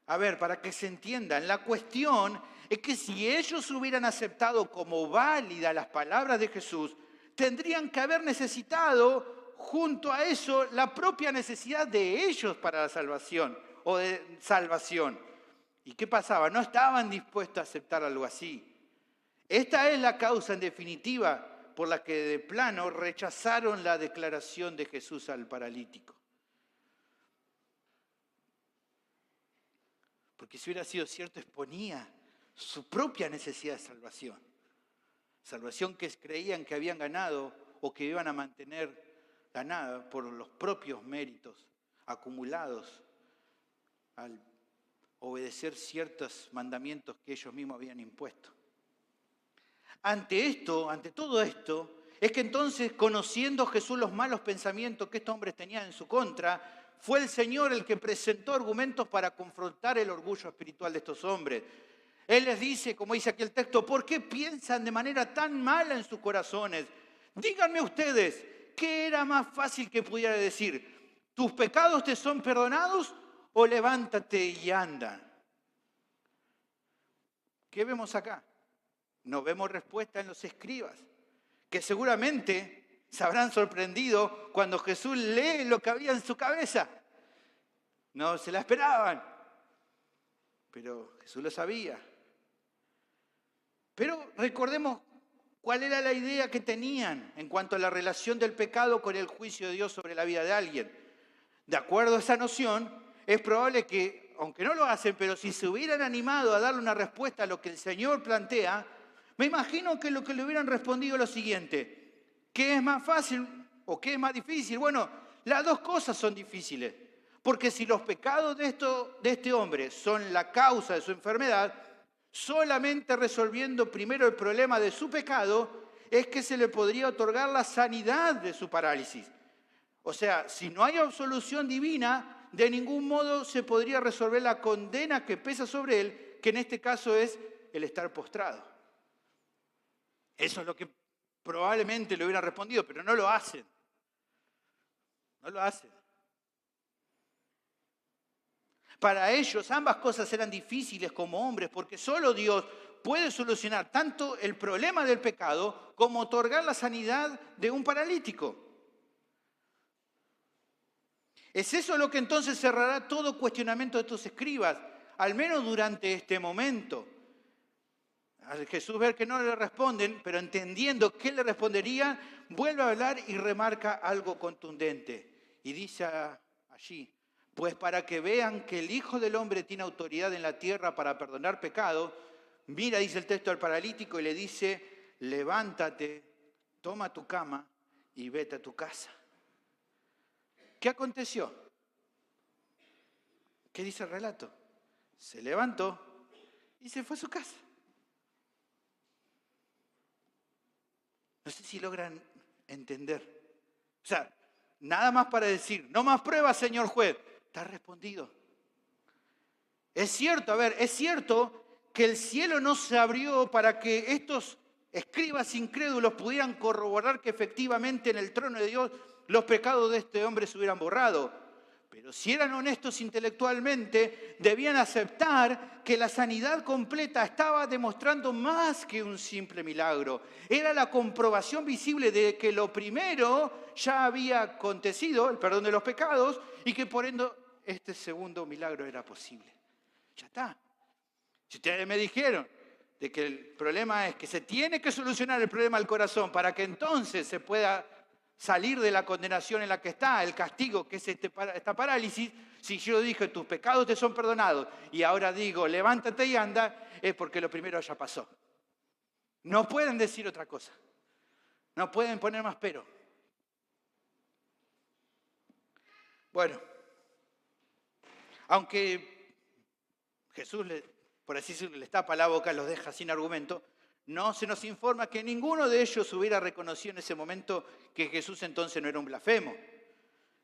Speaker 1: A ver, para que se entiendan, la cuestión es que si ellos hubieran aceptado como válidas las palabras de Jesús, tendrían que haber necesitado, junto a eso, la propia necesidad de ellos para la salvación o de salvación. ¿Y qué pasaba? No estaban dispuestos a aceptar algo así. Esta es la causa, en definitiva, por la que de plano rechazaron la declaración de Jesús al paralítico. Porque si hubiera sido cierto, exponía su propia necesidad de salvación. Salvación que creían que habían ganado o que iban a mantener ganada por los propios méritos acumulados al obedecer ciertos mandamientos que ellos mismos habían impuesto. Ante todo esto, es que entonces, conociendo Jesús los malos pensamientos que estos hombres tenían en su contra, fue el Señor el que presentó argumentos para confrontar el orgullo espiritual de estos hombres. Él les dice, como dice aquí el texto, ¿por qué piensan de manera tan mala en sus corazones? Díganme ustedes, ¿qué era más fácil que pudiera decir? ¿Tus pecados te son perdonados o levántate y anda? ¿Qué vemos acá? No vemos respuesta en los escribas, que seguramente se habrán sorprendido cuando Jesús lee lo que había en su cabeza. No se la esperaban, pero Jesús lo sabía. Pero recordemos cuál era la idea que tenían en cuanto a la relación del pecado con el juicio de Dios sobre la vida de alguien. De acuerdo a esa noción, es probable que, aunque no lo hacen, pero si se hubieran animado a darle una respuesta a lo que el Señor plantea, me imagino que lo que le hubieran respondido es lo siguiente: ¿qué es más fácil o qué es más difícil? Bueno, las dos cosas son difíciles. Porque si los pecados de este hombre son la causa de su enfermedad, solamente resolviendo primero el problema de su pecado es que se le podría otorgar la sanidad de su parálisis. O sea, si no hay absolución divina, de ningún modo se podría resolver la condena que pesa sobre él, que en este caso es el estar postrado. Eso es lo que probablemente le hubieran respondido, pero no lo hacen. No lo hacen. Para ellos ambas cosas eran difíciles como hombres, porque solo Dios puede solucionar tanto el problema del pecado como otorgar la sanidad de un paralítico. Es eso lo que entonces cerrará todo cuestionamiento de estos escribas, al menos durante este momento. Al Jesús ver que no le responden, pero entendiendo qué le respondería, vuelve a hablar y remarca algo contundente. Y dice allí: pues para que vean que el Hijo del Hombre tiene autoridad en la tierra para perdonar pecado, mira, dice el texto, al paralítico y le dice: levántate, toma tu cama y vete a tu casa. ¿Qué aconteció? ¿Qué dice el relato? Se levantó y se fue a su casa. No sé si logran entender. O sea, nada más para decir, no más pruebas, señor juez. Está respondido. Es cierto, es cierto que el cielo no se abrió para que estos escribas incrédulos pudieran corroborar que efectivamente en el trono de Dios los pecados de este hombre se hubieran borrado. Pero si eran honestos intelectualmente, debían aceptar que la sanidad completa estaba demostrando más que un simple milagro. Era la comprobación visible de que lo primero ya había acontecido, el perdón de los pecados, y que por ende este segundo milagro era posible. Ya está. Si ustedes me dijeron de que el problema es que se tiene que solucionar el problema del corazón para que entonces se pueda salir de la condenación en la que está, el castigo que es esta parálisis, si yo dije tus pecados te son perdonados y ahora digo levántate y anda, es porque lo primero ya pasó. No pueden decir otra cosa. No pueden poner más pero. Bueno, aunque Jesús, por así decirlo, les tapa la boca, los deja sin argumento, no se nos informa que ninguno de ellos hubiera reconocido en ese momento que Jesús entonces no era un blasfemo,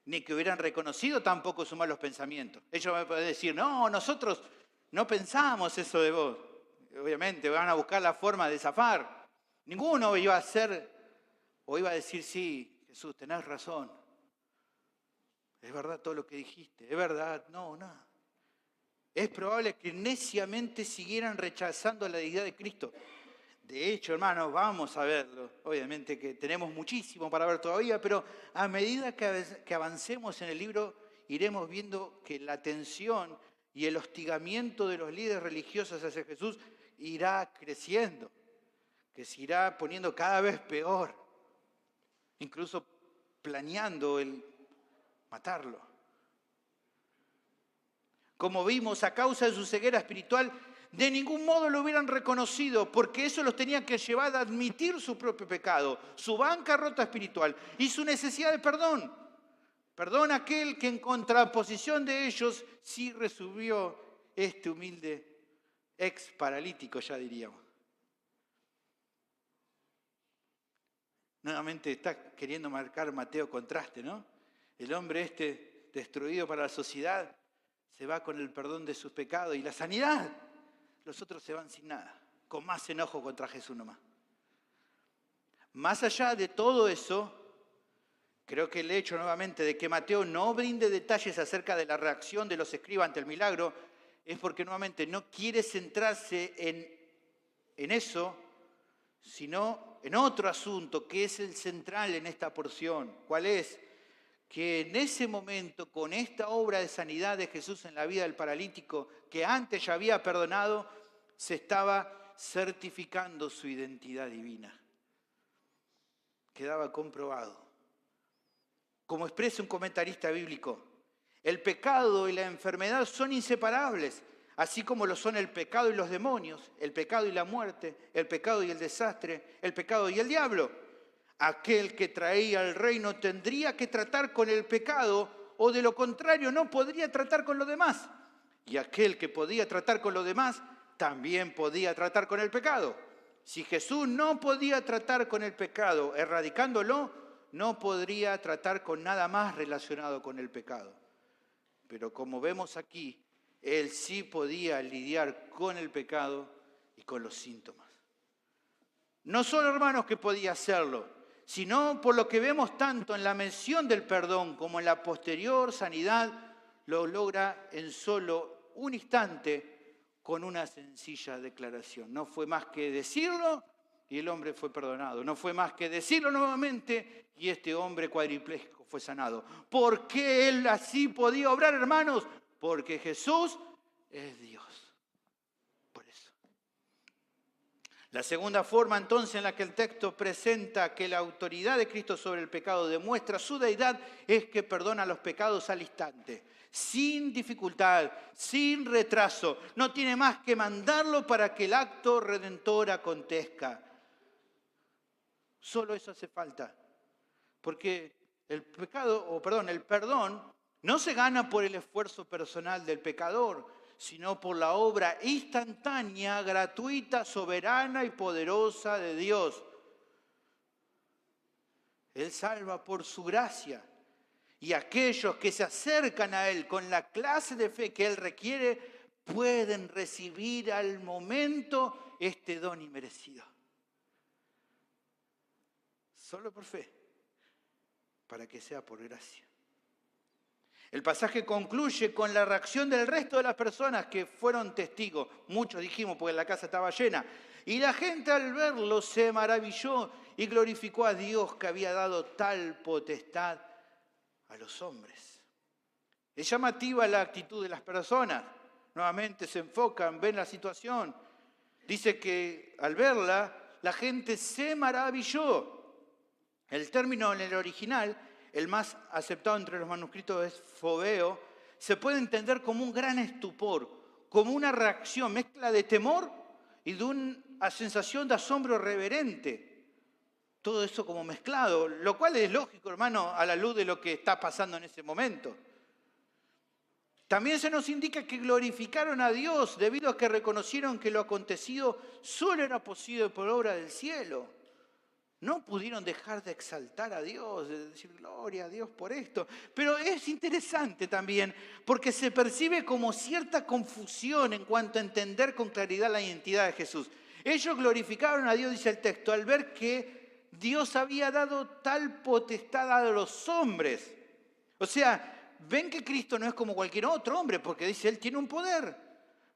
Speaker 1: ni que hubieran reconocido tampoco sus malos pensamientos. Ellos van a poder decir, no, nosotros no pensamos eso de vos. Obviamente van a buscar la forma de zafar. Ninguno iba a hacer o iba a decir, sí, Jesús, tenés razón. Es verdad todo lo que dijiste, es verdad, no. Es probable que neciamente siguieran rechazando la deidad de Cristo. De hecho, hermanos, vamos a verlo. Obviamente que tenemos muchísimo para ver todavía, pero a medida que avancemos en el libro, iremos viendo que la tensión y el hostigamiento de los líderes religiosos hacia Jesús irá creciendo, que se irá poniendo cada vez peor, incluso planeando el matarlo. Como vimos, a causa de su ceguera espiritual, de ningún modo lo hubieran reconocido, porque eso los tenía que llevar a admitir su propio pecado, su bancarrota espiritual y su necesidad de perdón. Perdón a aquel que en contraposición de ellos sí recibió este humilde ex paralítico, ya diríamos. Nuevamente está queriendo marcar Mateo contraste, ¿no? El hombre este destruido para la sociedad se va con el perdón de sus pecados y la sanidad. Los otros se van sin nada, con más enojo contra Jesús nomás. Más allá de todo eso, creo que el hecho nuevamente de que Mateo no brinde detalles acerca de la reacción de los escribas ante el milagro es porque nuevamente no quiere centrarse en eso, sino en otro asunto que es el central en esta porción. ¿Cuál es? Que en ese momento, con esta obra de sanidad de Jesús en la vida del paralítico, que antes ya había perdonado, se estaba certificando su identidad divina. Quedaba comprobado. Como expresa un comentarista bíblico, el pecado y la enfermedad son inseparables, así como lo son el pecado y los demonios, el pecado y la muerte, el pecado y el desastre, el pecado y el diablo. Aquel que traía el reino tendría que tratar con el pecado o de lo contrario no podría tratar con los demás. Y aquel que podía tratar con los demás también podía tratar con el pecado. Si Jesús no podía tratar con el pecado erradicándolo, no podría tratar con nada más relacionado con el pecado. Pero como vemos aquí, Él sí podía lidiar con el pecado y con los síntomas. No solo, hermanos, que podía hacerlo, sino por lo que vemos tanto en la mención del perdón como en la posterior sanidad, lo logra en solo un instante con una sencilla declaración. No fue más que decirlo y el hombre fue perdonado. No fue más que decirlo nuevamente y este hombre cuadripléjico fue sanado. ¿Por qué él así podía obrar, hermanos? Porque Jesús es Dios. La segunda forma entonces en la que el texto presenta que la autoridad de Cristo sobre el pecado demuestra su deidad es que perdona los pecados al instante, sin dificultad, sin retraso. No tiene más que mandarlo para que el acto redentor acontezca. Solo eso hace falta, porque el perdón no se gana por el esfuerzo personal del pecador, sino por la obra instantánea, gratuita, soberana y poderosa de Dios. Él salva por su gracia. Y aquellos que se acercan a Él con la clase de fe que Él requiere, pueden recibir al momento este don inmerecido. Solo por fe, para que sea por gracia. El pasaje concluye con la reacción del resto de las personas que fueron testigos. Muchos dijimos, porque la casa estaba llena. Y la gente al verlo se maravilló y glorificó a Dios que había dado tal potestad a los hombres. Es llamativa la actitud de las personas. Nuevamente se enfocan, ven la situación. Dice que al verla, la gente se maravilló. El término en el original, el más aceptado entre los manuscritos es fobeo, se puede entender como un gran estupor, como una reacción, mezcla de temor y de una sensación de asombro reverente. Todo eso como mezclado, lo cual es lógico, hermano, a la luz de lo que está pasando en ese momento. También se nos indica que glorificaron a Dios debido a que reconocieron que lo acontecido solo era posible por obra del cielo. No pudieron dejar de exaltar a Dios, de decir gloria a Dios por esto. Pero es interesante también porque se percibe como cierta confusión en cuanto a entender con claridad la identidad de Jesús. Ellos glorificaron a Dios, dice el texto, al ver que Dios había dado tal potestad a los hombres. O sea, ven que Cristo no es como cualquier otro hombre porque dice, Él tiene un poder.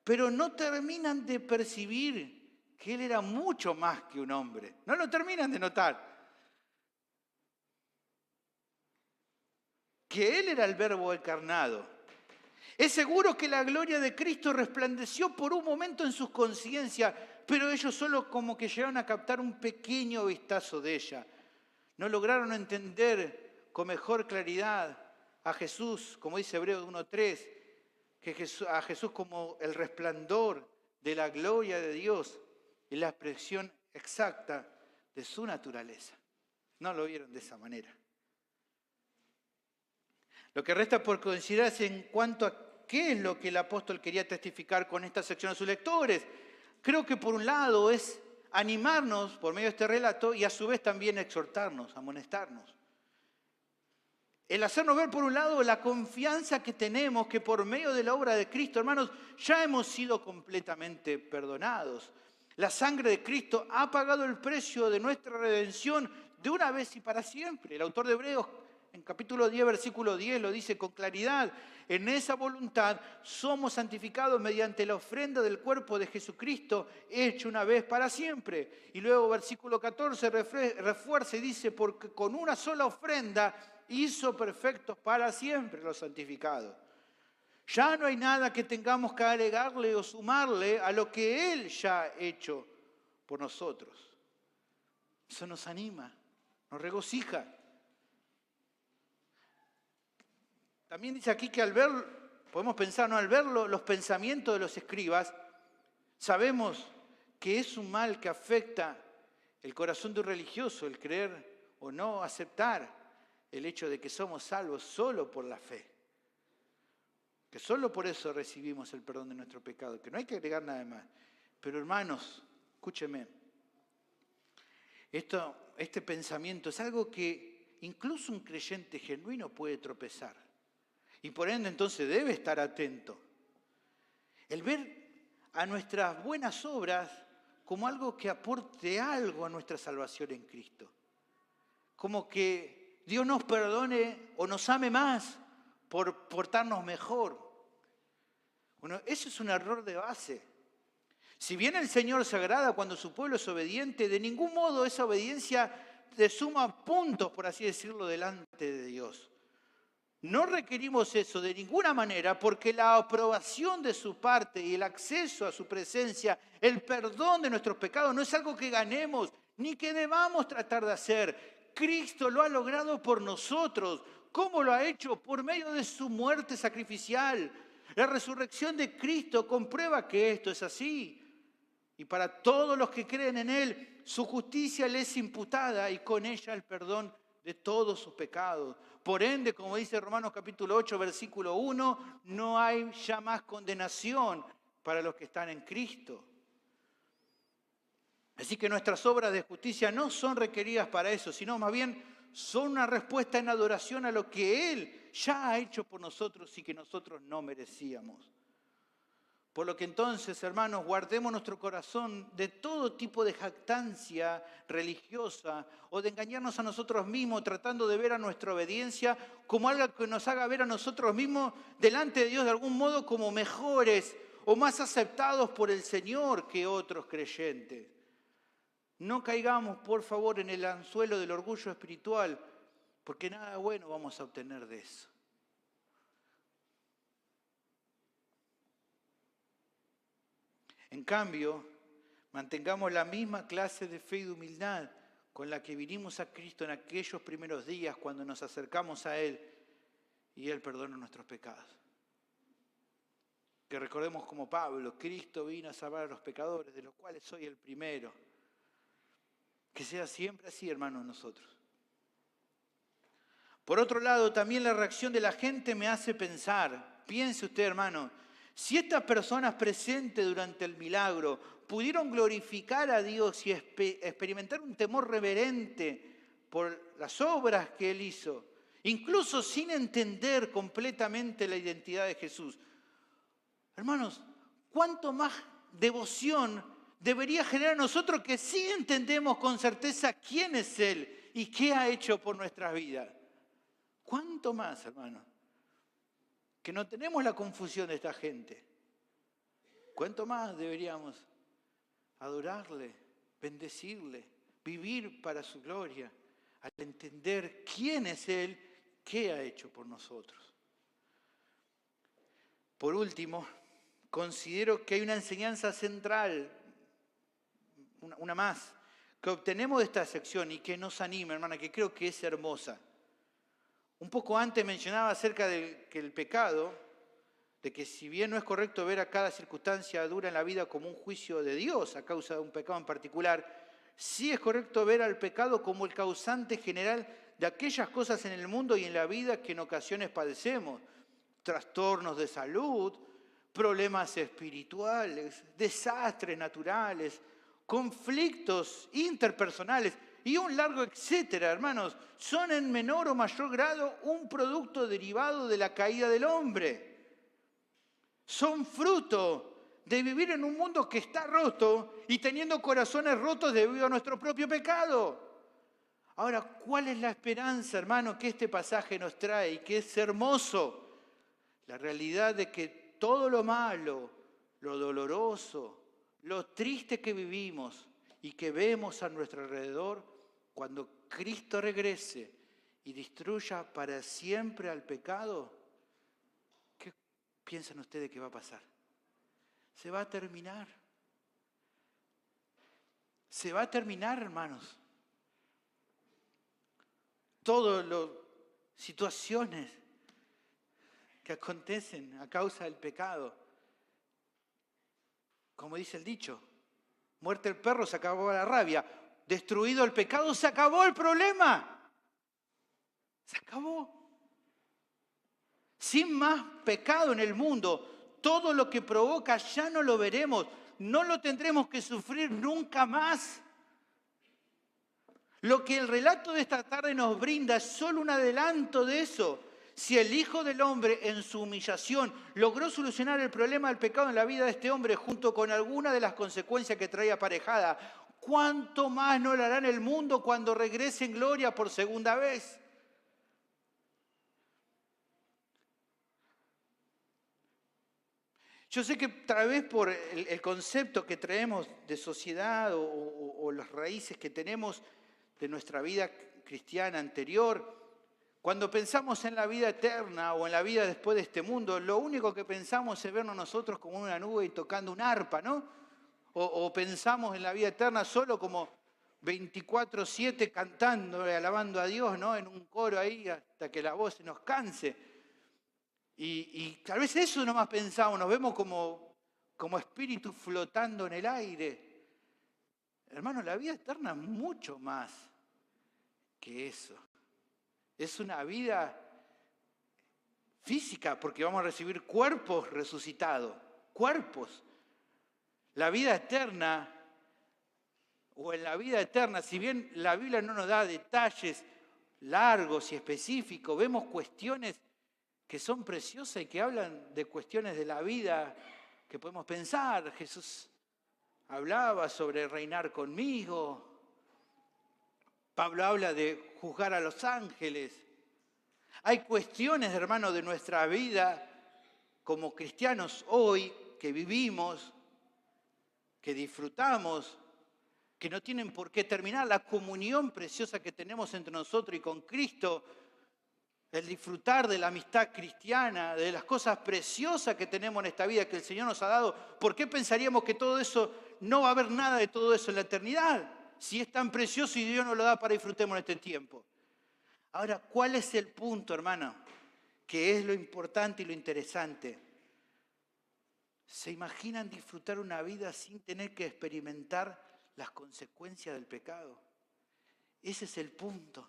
Speaker 1: Pero no terminan de percibir que Él era mucho más que un hombre. No lo terminan de notar. Que Él era el Verbo encarnado. Es seguro que la gloria de Cristo resplandeció por un momento en sus conciencias, pero ellos solo como que llegaron a captar un pequeño vistazo de ella. No lograron entender con mejor claridad a Jesús, como dice Hebreos 1:3, a Jesús como el resplandor de la gloria de Dios y la expresión exacta de su naturaleza. No lo vieron de esa manera. Lo que resta por considerarse en cuanto a qué es lo que el apóstol quería testificar con esta sección a sus lectores. Creo que por un lado es animarnos por medio de este relato y a su vez también exhortarnos, amonestarnos. El hacernos ver por un lado la confianza que tenemos que por medio de la obra de Cristo, hermanos, ya hemos sido completamente perdonados. La sangre de Cristo ha pagado el precio de nuestra redención de una vez y para siempre. El autor de Hebreos, en capítulo 10, versículo 10, lo dice con claridad. En esa voluntad somos santificados mediante la ofrenda del cuerpo de Jesucristo, hecho una vez para siempre. Y luego, versículo 14, refuerza y dice, porque con una sola ofrenda hizo perfectos para siempre los santificados. Ya no hay nada que tengamos que agregarle o sumarle a lo que Él ya ha hecho por nosotros. Eso nos anima, nos regocija. También dice aquí que al ver, podemos pensar, ¿no? Al ver los pensamientos de los escribas, sabemos que es un mal que afecta el corazón de un religioso, el creer o no aceptar el hecho de que somos salvos solo por la fe. Que solo por eso recibimos el perdón de nuestro pecado, que no hay que agregar nada más. Pero hermanos, escúchenme, este pensamiento es algo que incluso un creyente genuino puede tropezar. Y por ende entonces debe estar atento. El ver a nuestras buenas obras como algo que aporte algo a nuestra salvación en Cristo. Como que Dios nos perdone o nos ame más por portarnos mejor. Bueno, eso es un error de base. Si bien el Señor se agrada cuando su pueblo es obediente, de ningún modo esa obediencia te suma puntos, por así decirlo, delante de Dios. No requerimos eso de ninguna manera porque la aprobación de su parte y el acceso a su presencia, el perdón de nuestros pecados no es algo que ganemos ni que debamos tratar de hacer. Cristo lo ha logrado por nosotros. ¿Cómo lo ha hecho? Por medio de su muerte sacrificial. La resurrección de Cristo comprueba que esto es así. Y para todos los que creen en Él, su justicia les es imputada y con ella el perdón de todos sus pecados. Por ende, como dice Romanos capítulo 8, versículo 1, no hay ya más condenación para los que están en Cristo. Así que nuestras obras de justicia no son requeridas para eso, sino más bien son una respuesta en adoración a lo que Él ya ha hecho por nosotros y que nosotros no merecíamos. Por lo que entonces, hermanos, guardemos nuestro corazón de todo tipo de jactancia religiosa o de engañarnos a nosotros mismos tratando de ver a nuestra obediencia como algo que nos haga ver a nosotros mismos delante de Dios de algún modo como mejores o más aceptados por el Señor que otros creyentes. No caigamos, por favor, en el anzuelo del orgullo espiritual, porque nada bueno vamos a obtener de eso. En cambio, mantengamos la misma clase de fe y de humildad con la que vinimos a Cristo en aquellos primeros días cuando nos acercamos a Él y Él perdona nuestros pecados. Que recordemos como Pablo, Cristo vino a salvar a los pecadores, de los cuales soy el primero. Que sea siempre así, hermanos, nosotros. Por otro lado, también la reacción de la gente me hace pensar, piense usted, hermano, si estas personas presentes durante el milagro pudieron glorificar a Dios y experimentar un temor reverente por las obras que Él hizo, incluso sin entender completamente la identidad de Jesús, hermanos, ¿cuánto más devoción debería generar a nosotros que sí entendemos con certeza quién es Él y qué ha hecho por nuestras vidas? ¿Cuánto más, hermano? Que no tenemos la confusión de esta gente. ¿Cuánto más deberíamos adorarle, bendecirle, vivir para su gloria, al entender quién es Él, qué ha hecho por nosotros? Por último, considero que hay una enseñanza central, una más, que obtenemos de esta sección y que nos anima, hermana, que creo que es hermosa. Un poco antes mencionaba acerca de que el pecado, de que si bien no es correcto ver a cada circunstancia dura en la vida como un juicio de Dios a causa de un pecado en particular, sí es correcto ver al pecado como el causante general de aquellas cosas en el mundo y en la vida que en ocasiones padecemos. Trastornos de salud, problemas espirituales, desastres naturales, conflictos interpersonales y un largo etcétera, hermanos, son en menor o mayor grado un producto derivado de la caída del hombre. Son fruto de vivir en un mundo que está roto y teniendo corazones rotos debido a nuestro propio pecado. Ahora, ¿cuál es la esperanza, hermano, que este pasaje nos trae y que es hermoso? La realidad de que todo lo malo, lo doloroso, lo triste que vivimos y que vemos a nuestro alrededor, cuando Cristo regrese y destruya para siempre al pecado, ¿qué piensan ustedes que va a pasar? Se va a terminar. Se va a terminar, hermanos. Todas las situaciones que acontecen a causa del pecado. Como dice el dicho, muerte el perro, se acabó la rabia. Destruido el pecado, se acabó el problema. Se acabó. Sin más pecado en el mundo, todo lo que provoca ya no lo veremos. No lo tendremos que sufrir nunca más. Lo que el relato de esta tarde nos brinda es solo un adelanto de eso. Si el Hijo del Hombre en su humillación logró solucionar el problema del pecado en la vida de este hombre junto con alguna de las consecuencias que traía aparejada, ¿cuánto más no lo hará en el mundo cuando regrese en gloria por segunda vez? Yo sé que tal vez por el concepto que traemos de sociedad o las raíces que tenemos de nuestra vida cristiana anterior, cuando pensamos en la vida eterna o en la vida después de este mundo, lo único que pensamos es vernos nosotros como una nube y tocando un arpa, ¿no? O pensamos en la vida eterna solo como 24/7 cantando y alabando a Dios, ¿no? En un coro ahí hasta que la voz se nos canse. Y tal vez eso nomás pensamos, nos vemos como espíritus flotando en el aire. Hermano, la vida eterna es mucho más que eso. Es una vida física porque vamos a recibir cuerpos resucitados, cuerpos. La vida eterna, o en la vida eterna, si bien la Biblia no nos da detalles largos y específicos, vemos cuestiones que son preciosas y que hablan de cuestiones de la vida que podemos pensar. Jesús hablaba sobre reinar conmigo. Pablo habla de juzgar a los ángeles. Hay cuestiones, hermanos, de nuestra vida como cristianos hoy que vivimos, que disfrutamos, que no tienen por qué terminar. La comunión preciosa que tenemos entre nosotros y con Cristo, el disfrutar de la amistad cristiana, de las cosas preciosas que tenemos en esta vida que el Señor nos ha dado. ¿Por qué pensaríamos que todo eso, no va a haber nada de todo eso en la eternidad? Si es tan precioso y Dios nos lo da para disfrutemos en este tiempo. Ahora, ¿cuál es el punto, hermano? Que es lo importante y lo interesante. ¿Se imaginan disfrutar una vida sin tener que experimentar las consecuencias del pecado? Ese es el punto.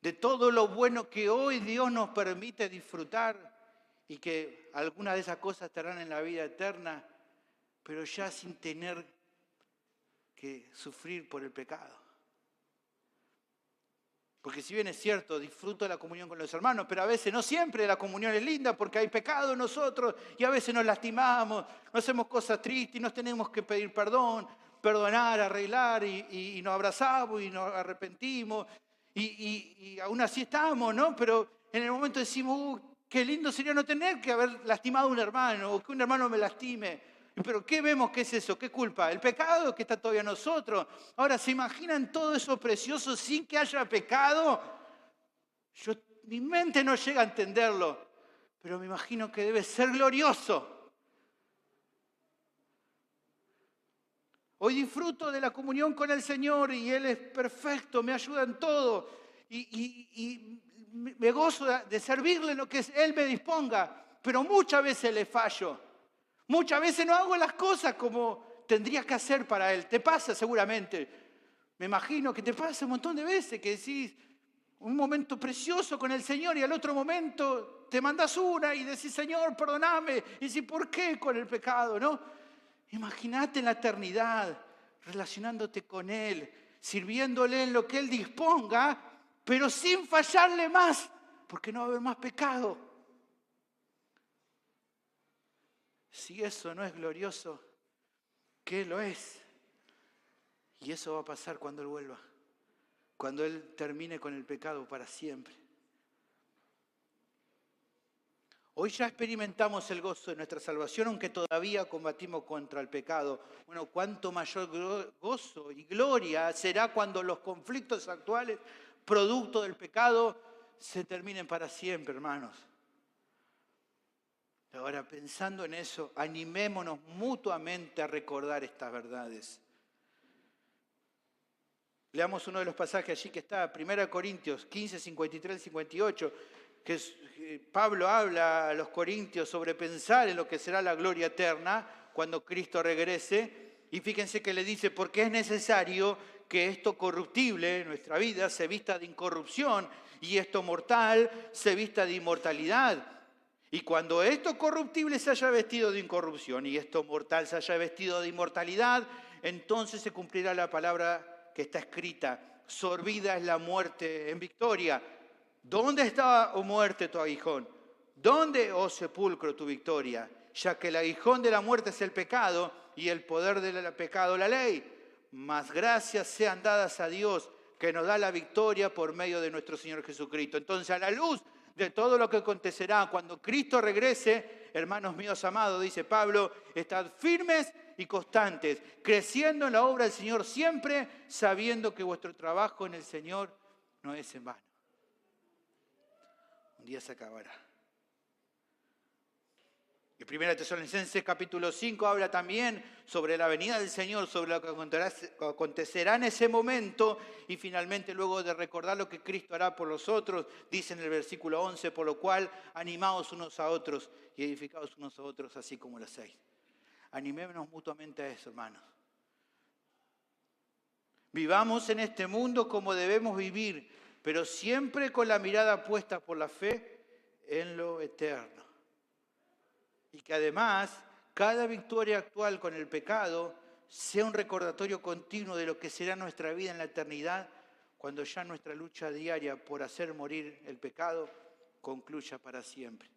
Speaker 1: De todo lo bueno que hoy Dios nos permite disfrutar y que algunas de esas cosas estarán en la vida eterna, pero ya sin tener que sufrir por el pecado. Porque si bien es cierto, disfruto de la comunión con los hermanos, pero a veces no siempre la comunión es linda porque hay pecado en nosotros y a veces nos lastimamos, nos hacemos cosas tristes y nos tenemos que pedir perdón, perdonar, arreglar y nos abrazamos y nos arrepentimos y aún así estamos, ¿no? Pero en el momento decimos, qué lindo sería no tener que haber lastimado a un hermano o que un hermano me lastime. Pero ¿qué vemos que es eso? ¿Qué culpa? El pecado que está todavía en nosotros. Ahora, ¿se imaginan todo eso precioso sin que haya pecado? Mi mente no llega a entenderlo, pero me imagino que debe ser glorioso. Hoy disfruto de la comunión con el Señor y Él es perfecto, me ayuda en todo. Y me gozo de servirle en lo que Él me disponga, pero muchas veces le fallo. Muchas veces no hago las cosas como tendría que hacer para Él. Te pasa seguramente. Me imagino que te pasa un montón de veces que decís un momento precioso con el Señor y al otro momento te mandas una y decís, Señor, perdóname. Y decís, ¿por qué con el pecado? ¿No? Imagínate en la eternidad, relacionándote con Él, sirviéndole en lo que Él disponga, pero sin fallarle más, porque no va a haber más pecado. Si eso no es glorioso, ¿qué lo es? Y eso va a pasar cuando Él vuelva, cuando Él termine con el pecado para siempre. Hoy ya experimentamos el gozo de nuestra salvación, aunque todavía combatimos contra el pecado. Bueno, cuánto mayor gozo y gloria será cuando los conflictos actuales, producto del pecado, se terminen para siempre, hermanos. Ahora, pensando en eso, animémonos mutuamente a recordar estas verdades. Leamos uno de los pasajes allí que está, 1 Corintios 15, 53 y 58, que Pablo habla a los corintios sobre pensar en lo que será la gloria eterna cuando Cristo regrese. Y fíjense que le dice, porque es necesario que esto corruptible, nuestra vida, se vista de incorrupción y esto mortal se vista de inmortalidad. Y cuando esto corruptible se haya vestido de incorrupción y esto mortal se haya vestido de inmortalidad, entonces se cumplirá la palabra que está escrita. Sorbida es la muerte en victoria. ¿Dónde está, oh muerte, tu aguijón? ¿Dónde, oh sepulcro, tu victoria? Ya que el aguijón de la muerte es el pecado y el poder del pecado la ley. Mas gracias sean dadas a Dios que nos da la victoria por medio de nuestro Señor Jesucristo. Entonces, a la luz de todo lo que acontecerá cuando Cristo regrese, hermanos míos amados, dice Pablo, estad firmes y constantes, creciendo en la obra del Señor siempre, sabiendo que vuestro trabajo en el Señor no es en vano. Un día se acabará. Y 1 Tesalonicenses capítulo 5 habla también sobre la venida del Señor, sobre lo que acontecerá en ese momento y finalmente luego de recordar lo que Cristo hará por los otros, dice en el versículo 11, por lo cual animaos unos a otros y edificaos unos a otros así como lo hacéis. Animémonos mutuamente a eso, hermanos. Vivamos en este mundo como debemos vivir, pero siempre con la mirada puesta por la fe en lo eterno. Y que además cada victoria actual con el pecado sea un recordatorio continuo de lo que será nuestra vida en la eternidad cuando ya nuestra lucha diaria por hacer morir el pecado concluya para siempre.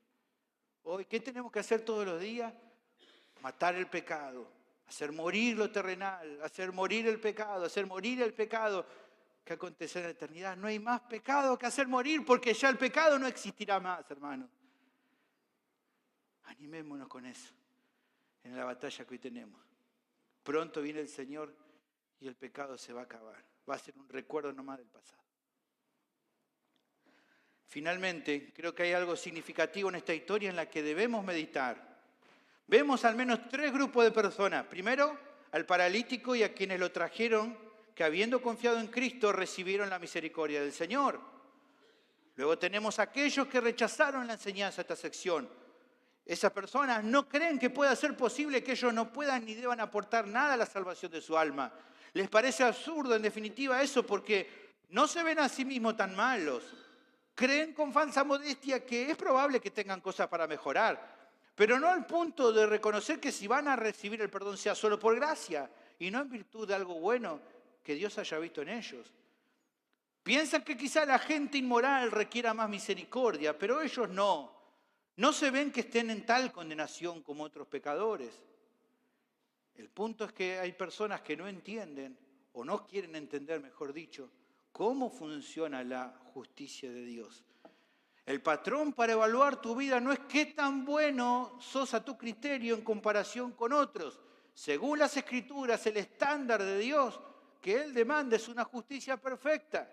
Speaker 1: Hoy, ¿qué tenemos que hacer todos los días? matar el pecado, hacer morir lo terrenal, hacer morir el pecado, hacer morir el pecado que acontecerá en la eternidad. No hay más pecado que hacer morir porque ya el pecado no existirá más, hermanos. Animémonos con eso en la batalla que hoy tenemos. Pronto viene el Señor y el pecado se va a acabar. Va a ser un recuerdo nomás del pasado. Finalmente, creo que hay algo significativo en esta historia en la que debemos meditar. Vemos al menos 3 grupos de personas. Primero, al paralítico y a quienes lo trajeron, que habiendo confiado en Cristo recibieron la misericordia del Señor. Luego tenemos a aquellos que rechazaron la enseñanza de esta sección. Esas personas no creen que pueda ser posible que ellos no puedan ni deban aportar nada a la salvación de su alma. Les parece absurdo, en definitiva, eso, porque no se ven a sí mismos tan malos. Creen con falsa modestia que es probable que tengan cosas para mejorar, pero no al punto de reconocer que si van a recibir el perdón sea solo por gracia y no en virtud de algo bueno que Dios haya visto en ellos. Piensan que quizá la gente inmoral requiera más misericordia, pero ellos no. No se ven que estén en tal condenación como otros pecadores. El punto es que hay personas que no entienden, o no quieren entender, mejor dicho, cómo funciona la justicia de Dios. El patrón para evaluar tu vida no es qué tan bueno sos a tu criterio en comparación con otros. Según las Escrituras, el estándar de Dios que Él demanda es una justicia perfecta.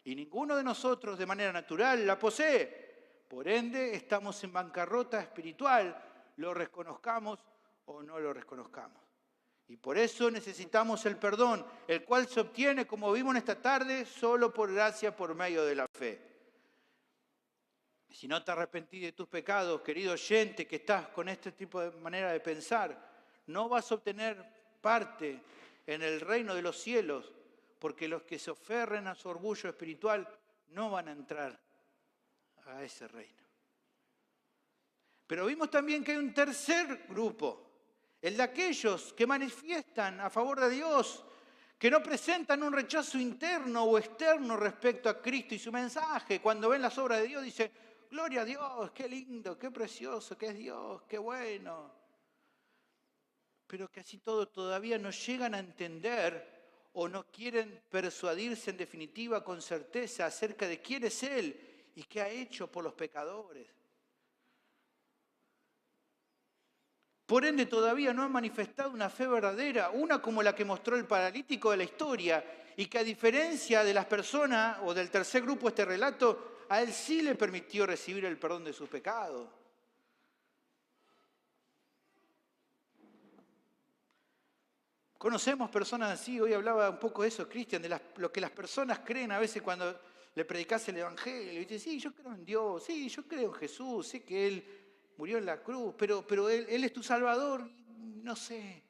Speaker 1: Y ninguno de nosotros de manera natural la posee. Por ende, estamos en bancarrota espiritual, lo reconozcamos o no lo reconozcamos. Y por eso necesitamos el perdón, el cual se obtiene, como vimos esta tarde, solo por gracia, por medio de la fe. Si no te arrepentís de tus pecados, querido oyente, que estás con este tipo de manera de pensar, no vas a obtener parte en el reino de los cielos, porque los que se aferren a su orgullo espiritual no van a entrar a ese reino. Pero vimos también que hay un tercer grupo, el de aquellos que manifiestan a favor de Dios, que no presentan un rechazo interno o externo respecto a Cristo y su mensaje. Cuando ven las obras de Dios dicen, gloria a Dios, qué lindo, qué precioso que es Dios, qué bueno. Pero que así todo todavía no llegan a entender o no quieren persuadirse en definitiva con certeza acerca de quién es Él y qué ha hecho por los pecadores. Por ende, todavía no han manifestado una fe verdadera, una como la que mostró el paralítico de la historia, y que a diferencia de las personas o del tercer grupo de este relato, a él sí le permitió recibir el perdón de sus pecados. Conocemos personas así, hoy hablaba un poco de eso, Cristian, de lo que las personas creen a veces cuando le predicas el Evangelio. Y dice, sí, yo creo en Dios, sí, yo creo en Jesús, sé que Él murió en la cruz, pero él es tu Salvador, no sé.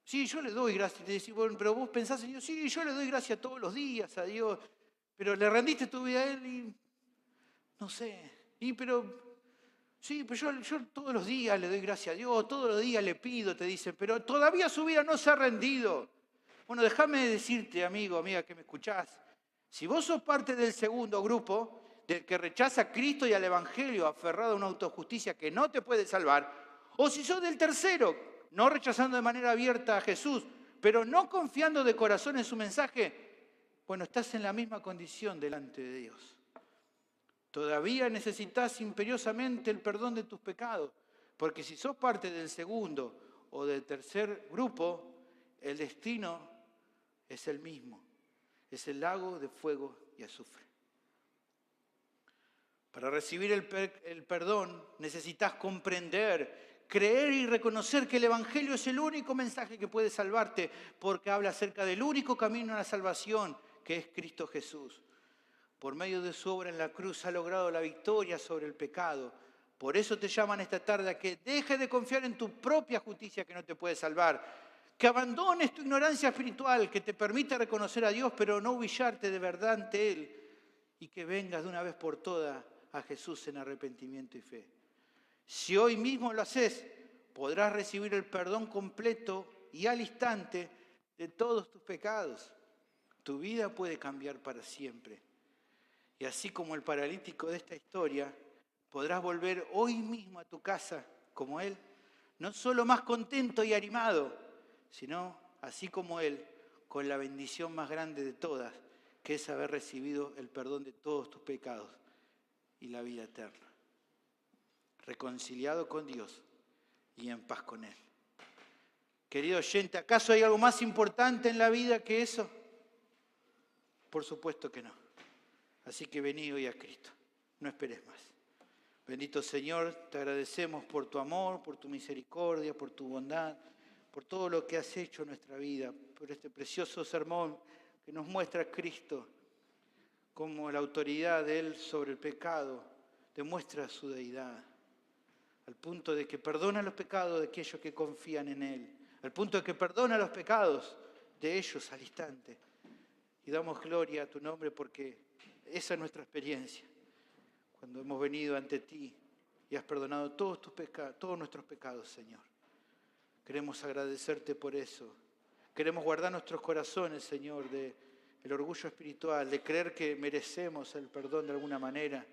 Speaker 1: Sí, yo le doy gracias. Te decís, bueno, pero vos pensás en Dios, sí, yo le doy gracias todos los días a Dios, pero le rendiste tu vida a Él y no sé. Sí, pero yo todos los días le doy gracias a Dios, todos los días le pido, te dicen, pero todavía su vida no se ha rendido. Bueno, déjame decirte, amigo, amiga, que me escuchás, si vos sos parte del segundo grupo, del que rechaza a Cristo y al Evangelio, aferrado a una autojusticia que no te puede salvar, o si sos del tercero, no rechazando de manera abierta a Jesús, pero no confiando de corazón en su mensaje, bueno, estás en la misma condición delante de Dios. Todavía necesitas imperiosamente el perdón de tus pecados, porque si sos parte del segundo o del tercer grupo, el destino es el mismo, es el lago de fuego y azufre. Para recibir el perdón necesitas comprender, creer y reconocer que el Evangelio es el único mensaje que puede salvarte, porque habla acerca del único camino a la salvación, que es Cristo Jesús. Por medio de su obra en la cruz ha logrado la victoria sobre el pecado. Por eso te llaman esta tarde a que dejes de confiar en tu propia justicia que no te puede salvar, que abandones tu ignorancia espiritual que te permite reconocer a Dios pero no humillarte de verdad ante Él, y que vengas de una vez por todas a Jesús en arrepentimiento y fe. Si hoy mismo lo haces, podrás recibir el perdón completo y al instante de todos tus pecados. Tu vida puede cambiar para siempre. Y así como el paralítico de esta historia, podrás volver hoy mismo a tu casa como Él, no solo más contento y animado, sino, así como Él, con la bendición más grande de todas, que es haber recibido el perdón de todos tus pecados y la vida eterna. Reconciliado con Dios y en paz con Él. Querido oyente, ¿acaso hay algo más importante en la vida que eso? Por supuesto que no. Así que vení hoy a Cristo, no esperes más. Bendito Señor, te agradecemos por tu amor, por tu misericordia, por tu bondad, por todo lo que has hecho en nuestra vida, por este precioso sermón que nos muestra a Cristo como la autoridad de Él sobre el pecado demuestra su deidad, al punto de que perdona los pecados de aquellos que confían en Él, al punto de que perdona los pecados de ellos al instante. Y damos gloria a tu nombre porque esa es nuestra experiencia. Cuando hemos venido ante ti y has perdonado todos tus pecados, todos nuestros pecados, Señor. Queremos agradecerte por eso. Queremos guardar nuestros corazones, Señor, del orgullo espiritual, de creer que merecemos el perdón de alguna manera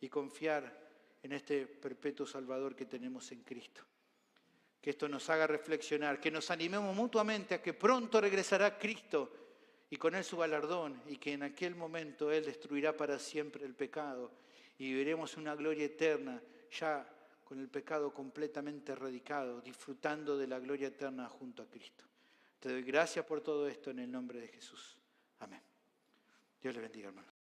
Speaker 1: y confiar en este perpetuo Salvador que tenemos en Cristo. Que esto nos haga reflexionar, que nos animemos mutuamente a que pronto regresará Cristo y con Él su galardón, y que en aquel momento Él destruirá para siempre el pecado y viviremos una gloria eterna ya con el pecado completamente erradicado, disfrutando de la gloria eterna junto a Cristo. Te doy gracias por todo esto en el nombre de Jesús. Amén. Dios le bendiga, hermano.